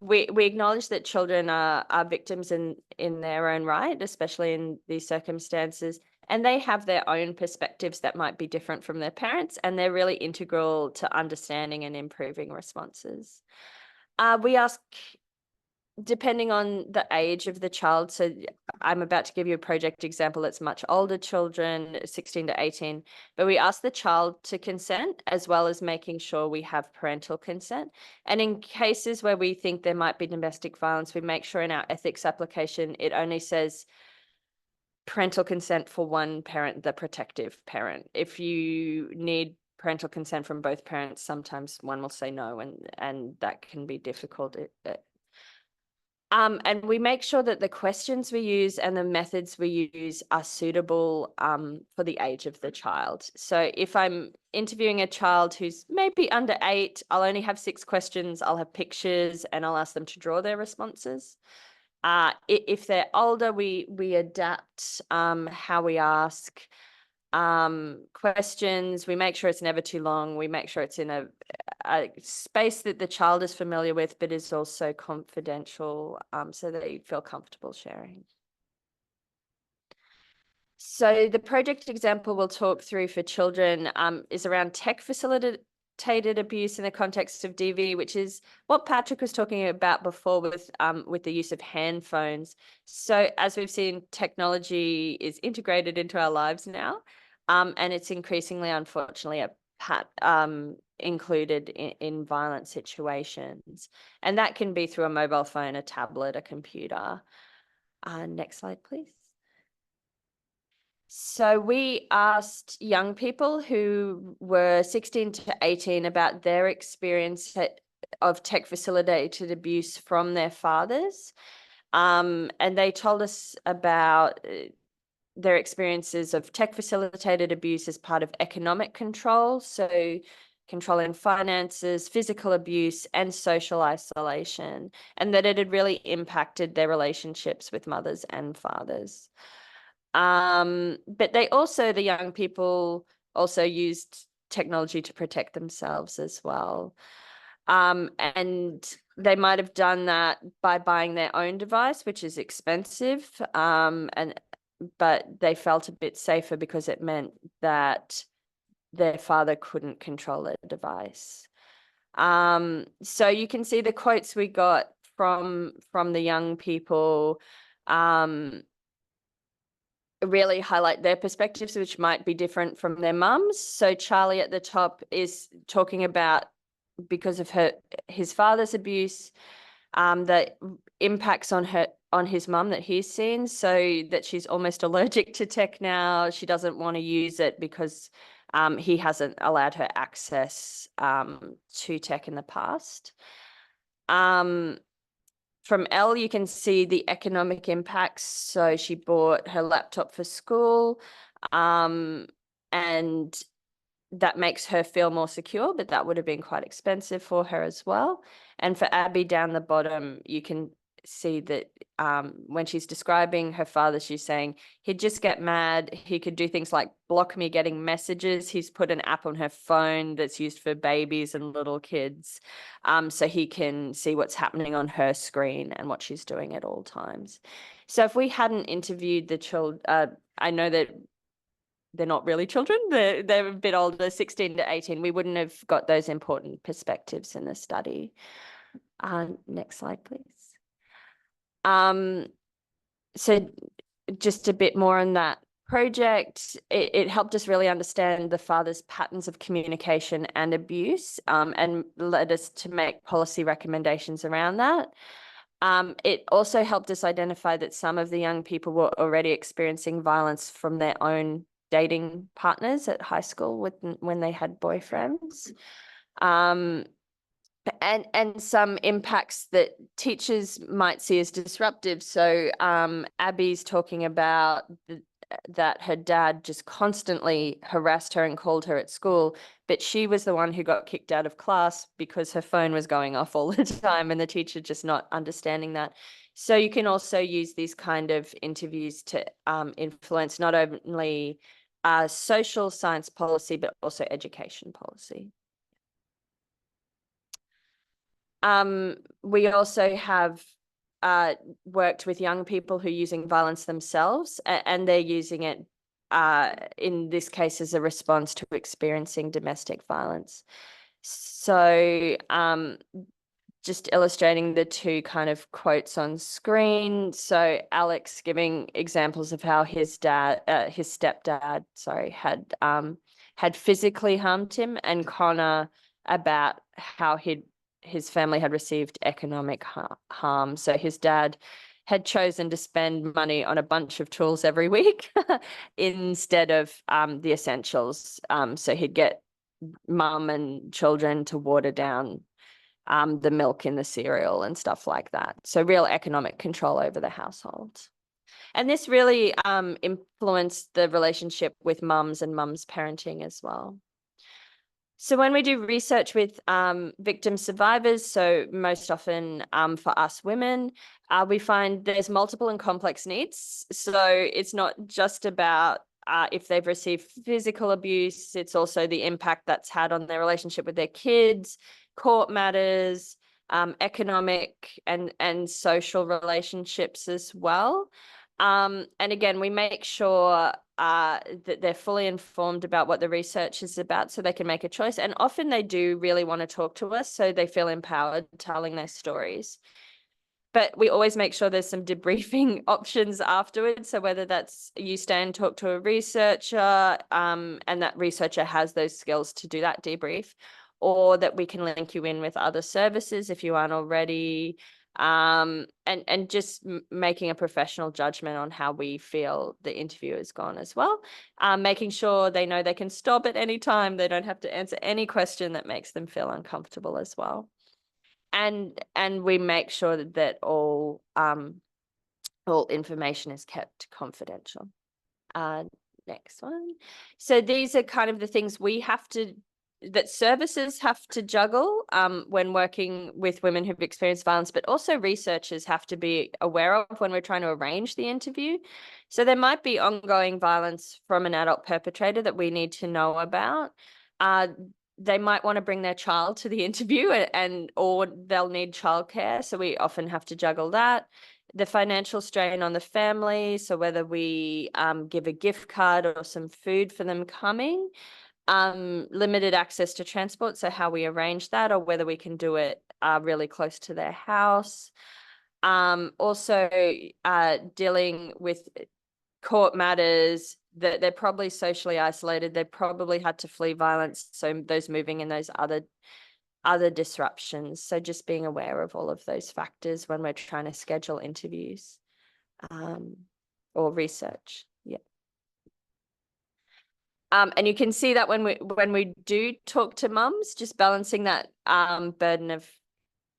we acknowledge that children are victims in their own right, especially in these circumstances, and they have their own perspectives that might be different from their parents, and they're really integral to understanding and improving responses. We ask, depending on the age of the child, so I'm about to give you a project example that's much older children, 16 to 18, but we ask the child to consent as well as making sure we have parental consent. And in cases where we think there might be domestic violence, we make sure in our ethics application, it only says parental consent for one parent, the protective parent. If you need parental consent from both parents, sometimes one will say no, and that can be difficult. And we make sure that the questions we use and the methods we use are suitable for the age of the child. So if I'm interviewing a child who's maybe under 8, I'll only have 6 questions. I'll have pictures and I'll ask them to draw their responses. If they're older, we adapt how we ask questions. We make sure it's never too long. We make sure it's in a space that the child is familiar with, but is also confidential, so that you feel comfortable sharing. So the project example we'll talk through for children is around tech facilitated abuse in the context of DV, which is what Patrick was talking about before with the use of hand phones. So as we've seen, technology is integrated into our lives now, and it's increasingly, unfortunately, included in violent situations. And that can be through a mobile phone, a tablet, a computer. Next slide, please. So we asked young people who were 16 to 18 about their experience of tech facilitated abuse from their fathers. And they told us about their experiences of tech facilitated abuse as part of economic control. So controlling finances, physical abuse, and social isolation, and that it had really impacted their relationships with mothers and fathers. But the young people also used technology to protect themselves as well. And they might have done that by buying their own device, which is expensive. But they felt a bit safer because it meant that their father couldn't control their device. So you can see the quotes we got from the young people, really highlight their perspectives, which might be different from their mums. So Charlie at the top is talking about, because of his father's abuse, the impacts on his mum that he's seen, so that she's almost allergic to tech now. She doesn't want to use it because he hasn't allowed her access to tech in the past. From Elle, you can see the economic impacts. So she bought her laptop for school, and that makes her feel more secure, but that would have been quite expensive for her as well. And for Abby down the bottom, you can see that when she's describing her father, she's saying he'd just get mad. He could do things like block me getting messages. He's put an app on her phone that's used for babies and little kids, so he can see what's happening on her screen and what she's doing at all times. So if we hadn't interviewed the children, I know that they're not really children, they're a bit older, 16 to 18, we wouldn't have got those important perspectives in the study. Next slide, please. So just a bit more on that project. It helped us really understand the father's patterns of communication and abuse, and led us to make policy recommendations around that. It also helped us identify that some of the young people were already experiencing violence from their own dating partners at high school when they had boyfriends. And some impacts that teachers might see as disruptive. So Abby's talking about that her dad just constantly harassed her and called her at school, but she was the one who got kicked out of class because her phone was going off all the time, and the teacher just not understanding that. So you can also use these kind of interviews to influence not only social science policy, but also education policy. We also have worked with young people who are using violence themselves, and they're using it in this case as a response to experiencing domestic violence. So just illustrating the two kind of quotes on screen. So Alex giving examples of how his stepdad, had physically harmed him, and Connor about how his family had received economic harm. So his dad had chosen to spend money on a bunch of tools every week instead of the essentials. So he'd get mum and children to water down the milk in the cereal and stuff like that. So real economic control over the household. And this really influenced the relationship with mums and mums parenting as well. So when we do research with victim survivors, so most often for us women, we find there's multiple and complex needs. So it's not just about if they've received physical abuse, it's also the impact that's had on their relationship with their kids, court matters, economic and social relationships as well. And again, we make sure that they're fully informed about what the research is about so they can make a choice. And often they do really want to talk to us, so they feel empowered telling their stories. But we always make sure there's some debriefing options afterwards. So whether that's you stay and talk to a researcher and that researcher has those skills to do that debrief, or that we can link you in with other services if you aren't already, and just making a professional judgment on how we feel the interview has gone as well. Making sure they know they can stop at any time. They don't have to answer any question that makes them feel uncomfortable as well. And we make sure that all information is kept confidential. Next one. So these are kind of the things that services have to juggle when working with women who've experienced violence, but also researchers have to be aware of when we're trying to arrange the interview. So there might be ongoing violence from an adult perpetrator that we need to know about. They might want to bring their child to the interview or they'll need childcare. So we often have to juggle that. The financial strain on the family. So whether we give a gift card or some food for them coming, limited access to transport. So how we arrange that, or whether we can do it really close to their house. Also dealing with court matters, that they're probably socially isolated. They probably had to flee violence. So those moving in those other disruptions. So just being aware of all of those factors when we're trying to schedule interviews or research. Yeah. And you can see that when we do talk to mums, just balancing that burden of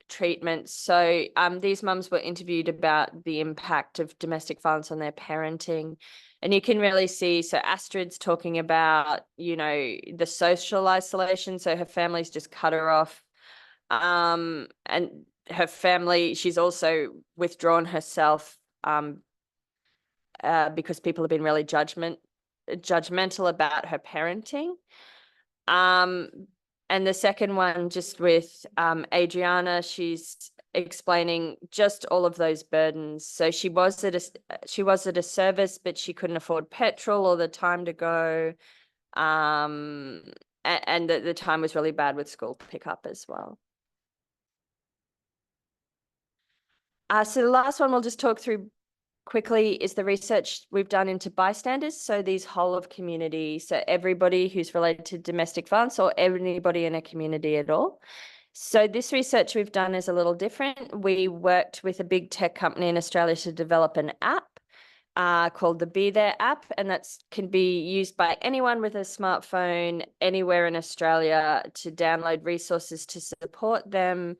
treatment. So these mums were interviewed about the impact of domestic violence on their parenting. And you can really see, so Astrid's talking about, the social isolation. So her family's just cut her off. And her family, she's also withdrawn herself because people have been really judgmental about her parenting. And the second one, just with Adriana, she's explaining just all of those burdens. So she was at a service, but she couldn't afford petrol or the time to go. And the time was really bad with school pickup as well. So the last one we'll just talk through quickly is the research we've done into bystanders. So these whole of community, so everybody who's related to domestic violence or anybody in a community at all. So this research we've done is a little different. We worked with a big tech company in Australia to develop an app called the Be There app, and that can be used by anyone with a smartphone anywhere in Australia to download resources to support them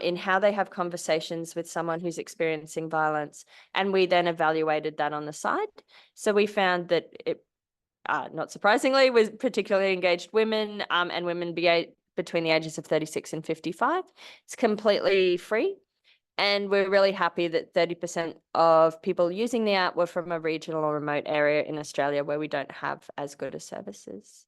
in how they have conversations with someone who's experiencing violence. And we then evaluated that on the side. So we found that it, not surprisingly, was particularly engaged women and women between the ages of 36 and 55. It's completely free. And we're really happy that 30% of people using the app were from a regional or remote area in Australia where we don't have as good as services.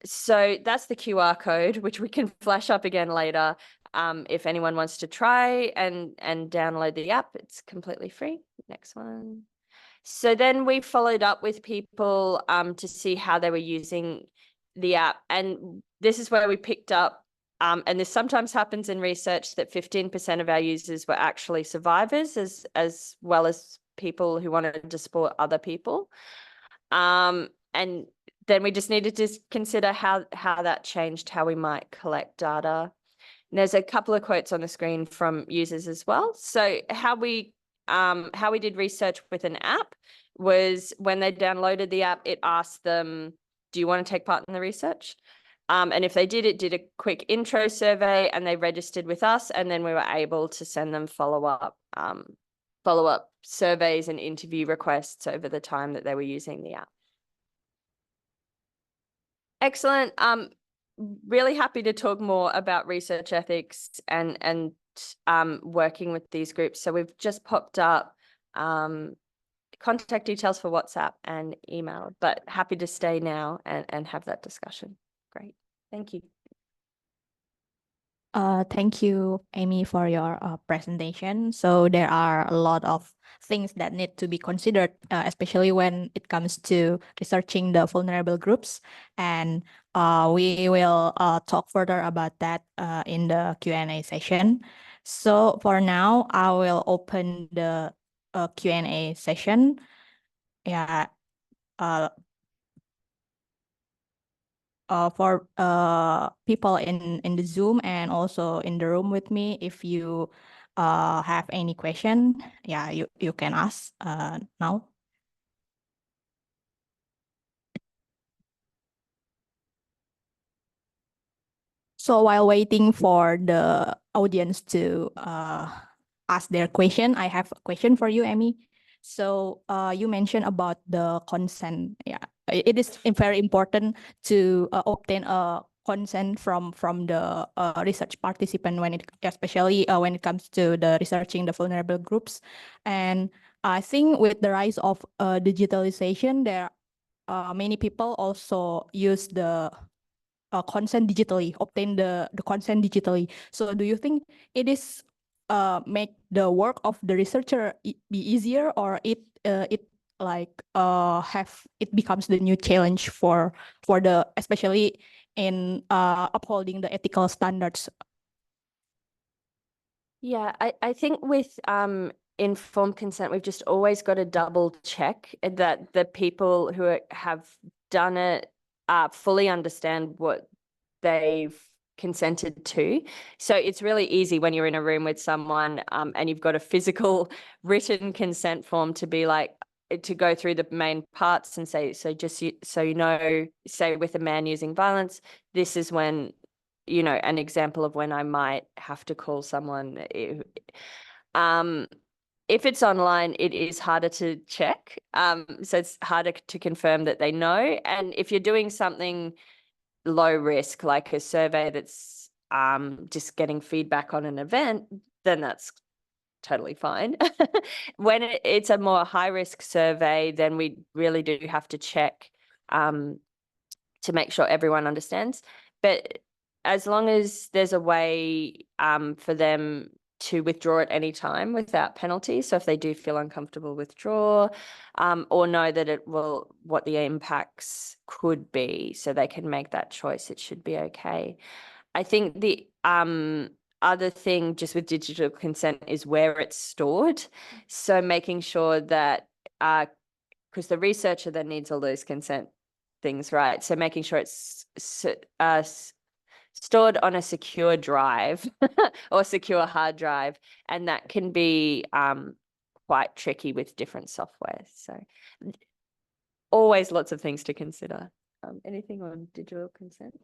So that's the QR code, which we can flash up again later. If anyone wants to try and download the app, it's completely free. Next one. So then we followed up with people to see how they were using the app. And this is where we picked up, and this sometimes happens in research, that 15% of our users were actually survivors as well as people who wanted to support other people. And then we just needed to consider how that changed how we might collect data. And there's a couple of quotes on the screen from users as well. So how we did research with an app was when they downloaded the app, it asked them, do you want to take part in the research? And if they did, it did a quick intro survey and they registered with us. And then we were able to send them follow-up surveys and interview requests over the time that they were using the app. Excellent. Really happy to talk more about research ethics and working with these groups. So we've just popped up contact details for WhatsApp and email, but happy to stay now and have that discussion. Great. Thank you. Thank you, Amy, for your presentation. So there are a lot of things that need to be considered, especially when it comes to researching the vulnerable groups. And we will talk further about that in the Q&A session. So for now, I will open the Q&A session. Yeah. For people in the Zoom and also in the room with me, if you have any question, yeah, you can ask now. So while waiting for the audience to ask their question, I have a question for you, Amy. So you mentioned about the consent. Yeah, it is very important to obtain a consent from the research participant when it, especially when it comes to the researching the vulnerable groups. And I think with the rise of digitalization, there many people also use the consent digitally, obtain the consent digitally. So do you think it is make the work of the researcher be easier, or it like have it becomes the new challenge for the, especially in upholding the ethical standards? Yeah, I think with informed consent, we've just always got to double check that the people who have done it fully understand what they've consented to. So it's really easy when you're in a room with someone and you've got a physical written consent form to be like, to go through the main parts and say, so just so you know, say with a man using violence, this is when, you know, an example of when I might have to call someone. If it's online, it is harder to check. So it's harder to confirm that they know. And if you're doing something low risk, like a survey that's just getting feedback on an event, then that's totally fine. When it's a more high risk survey, then we really do have to check to make sure everyone understands. But as long as there's a way for them to withdraw at any time without penalty, so if they do feel uncomfortable, withdraw, or know that it will, what the impacts could be, so they can make that choice, it should be okay. I think the other thing just with digital consent is where it's stored. So making sure that, because the researcher then needs all those consent things, right? So making sure it's stored on a secure drive or secure hard drive, and that can be quite tricky with different software. So always lots of things to consider. Anything on digital consent?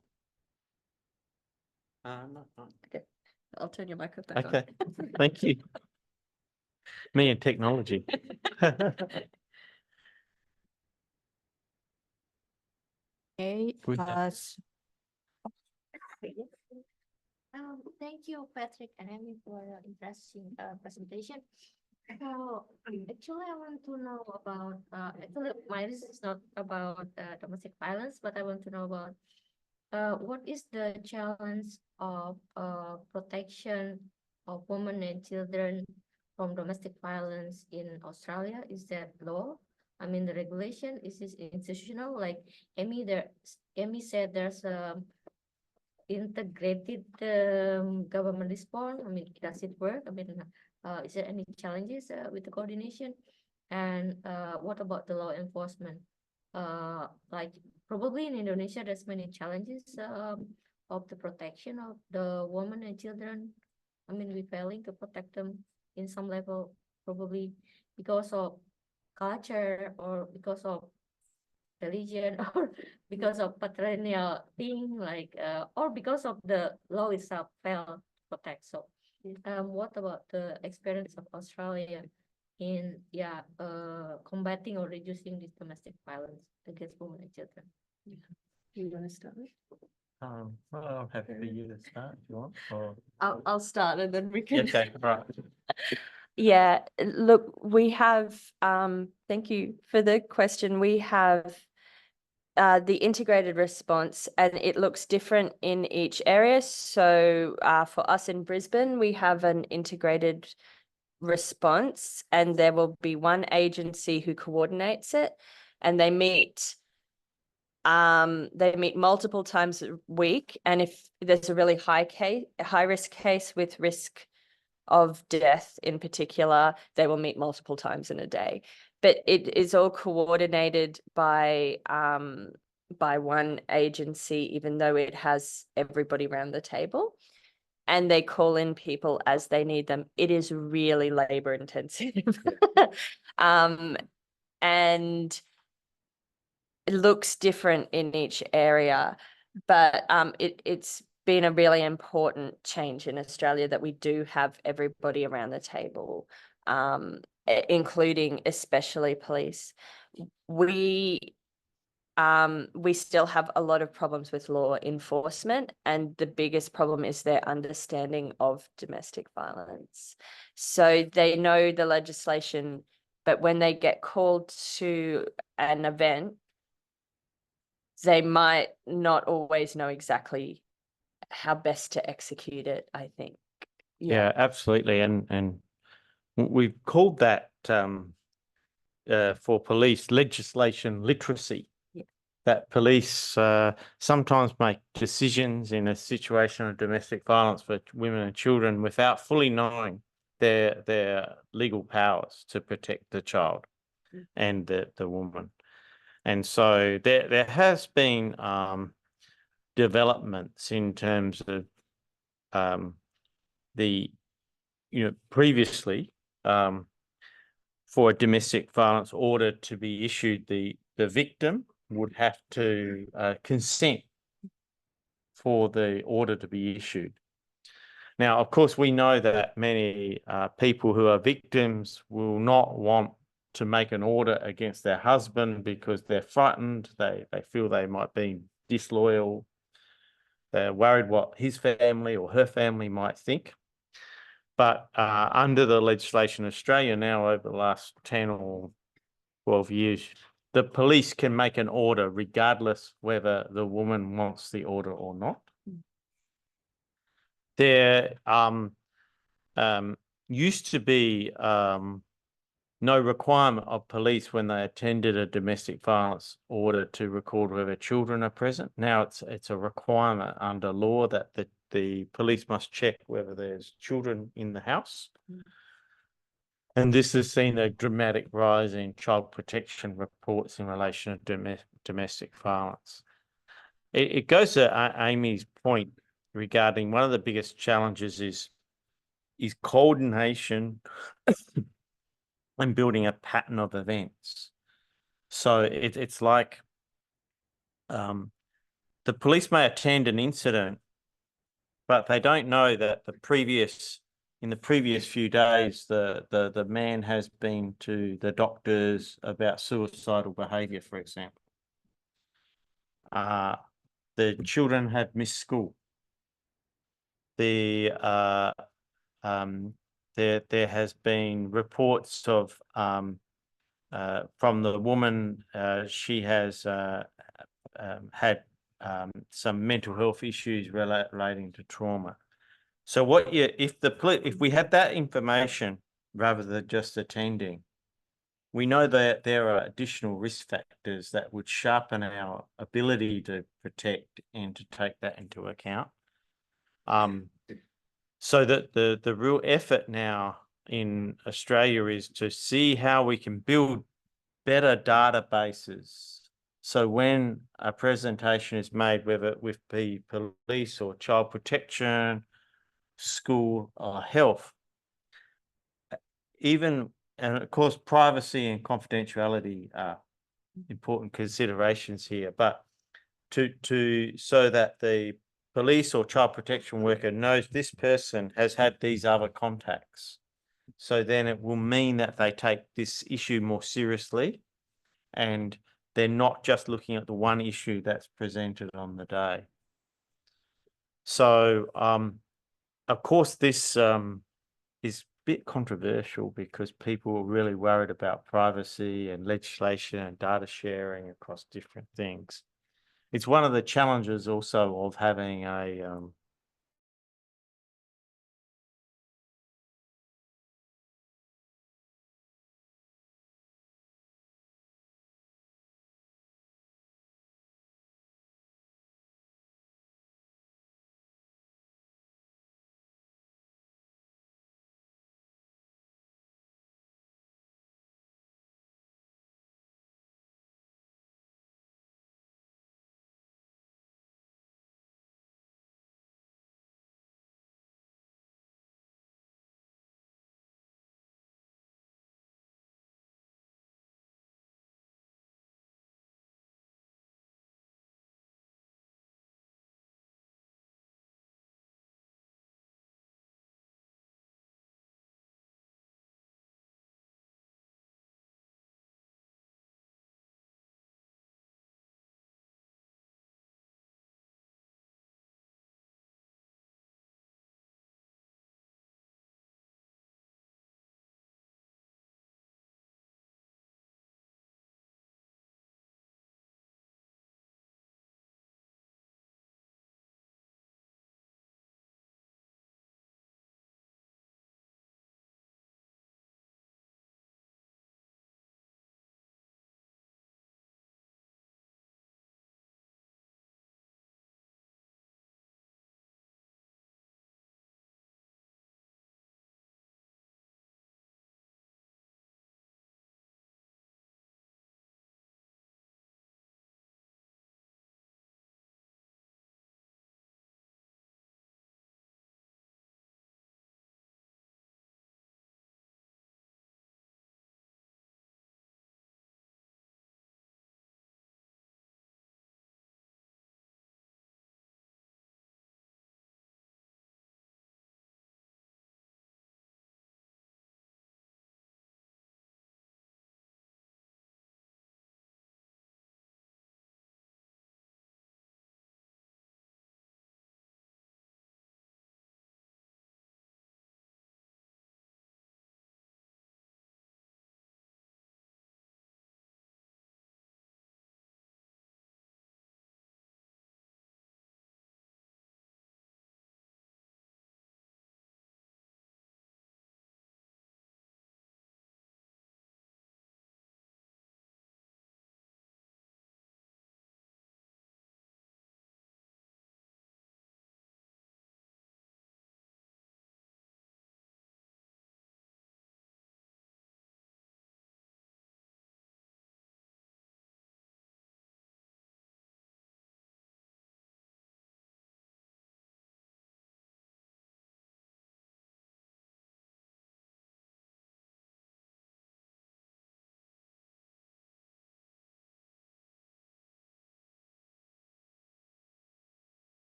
No. Okay, I'll turn your microphone on. Okay, thank you. Me and technology. Okay. Thank you, Patrick and Amy, for your interesting presentation. So actually, I want to know about, actually, my research is not about domestic violence, but I want to know about what is the challenge of protection of women and children from domestic violence in Australia? Is that law? I mean, the regulation, is this institutional? Like Amy said, there's a integrated government response. I mean, does it work? I mean, is there any challenges with the coordination? And what about the law enforcement? Like probably in Indonesia, there's many challenges of the protection of the women and children. I mean, we're failing to protect them in some level, probably because of culture or because of religion or because of patrilineal thing, like or because of the law itself failed to protect. So what about the experience of Australia in combating or reducing this domestic violence against women and children? You want to start? Well, I'm happy for you to start if you want. Or... I'll start and then we can. Okay, right. Yeah, look, we have, thank you for the question. We have the integrated response, and it looks different in each area. So for us in Brisbane, we have an integrated response, and there will be one agency who coordinates it, and they meet multiple times a week. And if there's a really high risk case with risk of death in particular, they will meet multiple times in a day. But it is all coordinated by one agency, even though it has everybody around the table. And they call in people as they need them. It is really labor intensive. And it looks different in each area, but it's been a really important change in Australia that we do have everybody around the table, including especially police. We still have a lot of problems with law enforcement, and the biggest problem is their understanding of domestic violence. So they know the legislation, but when they get called to an event, they might not always know exactly how best to execute it, I think. Yeah, absolutely. And we've called that for police legislation literacy. Yeah. That police sometimes make decisions in a situation of domestic violence for women and children without fully knowing their legal powers to protect the child and the woman. And so there has been developments in terms of previously for a domestic violence order to be issued, the victim would have to consent for the order to be issued. Now, of course, we know that many people who are victims will not want to make an order against their husband because they're frightened. They feel they might be disloyal. They're worried what his family or her family might think. But under the legislation in Australia now, over the last 10 or 12 years, the police can make an order regardless whether the woman wants the order or not. There used to be no requirement of police when they attended a domestic violence order to record whether children are present. Now it's a requirement under law that the police must check whether there's children in the house. And this has seen a dramatic rise in child protection reports in relation to domestic violence. It goes to Amy's point regarding one of the biggest challenges is coordination and building a pattern of events. So it's like the police may attend an incident, but they don't know that in the previous few days, the man has been to the doctors about suicidal behaviour, for example. The children have missed school. There has been reports of from the woman. She has had some mental health issues relating to trauma. So if we had that information rather than just attending, we know that there are additional risk factors that would sharpen our ability to protect and to take that into account. So that the real effort now in Australia is to see how we can build better databases. So when a presentation is made, whether with the police or child protection, school or health, and of course, privacy and confidentiality are important considerations here, but so that the police or child protection worker knows this person has had these other contacts. So then it will mean that they take this issue more seriously and they're not just looking at the one issue that's presented on the day. So, of course, this is a bit controversial because people are really worried about privacy and legislation and data sharing across different things. It's one of the challenges also of having a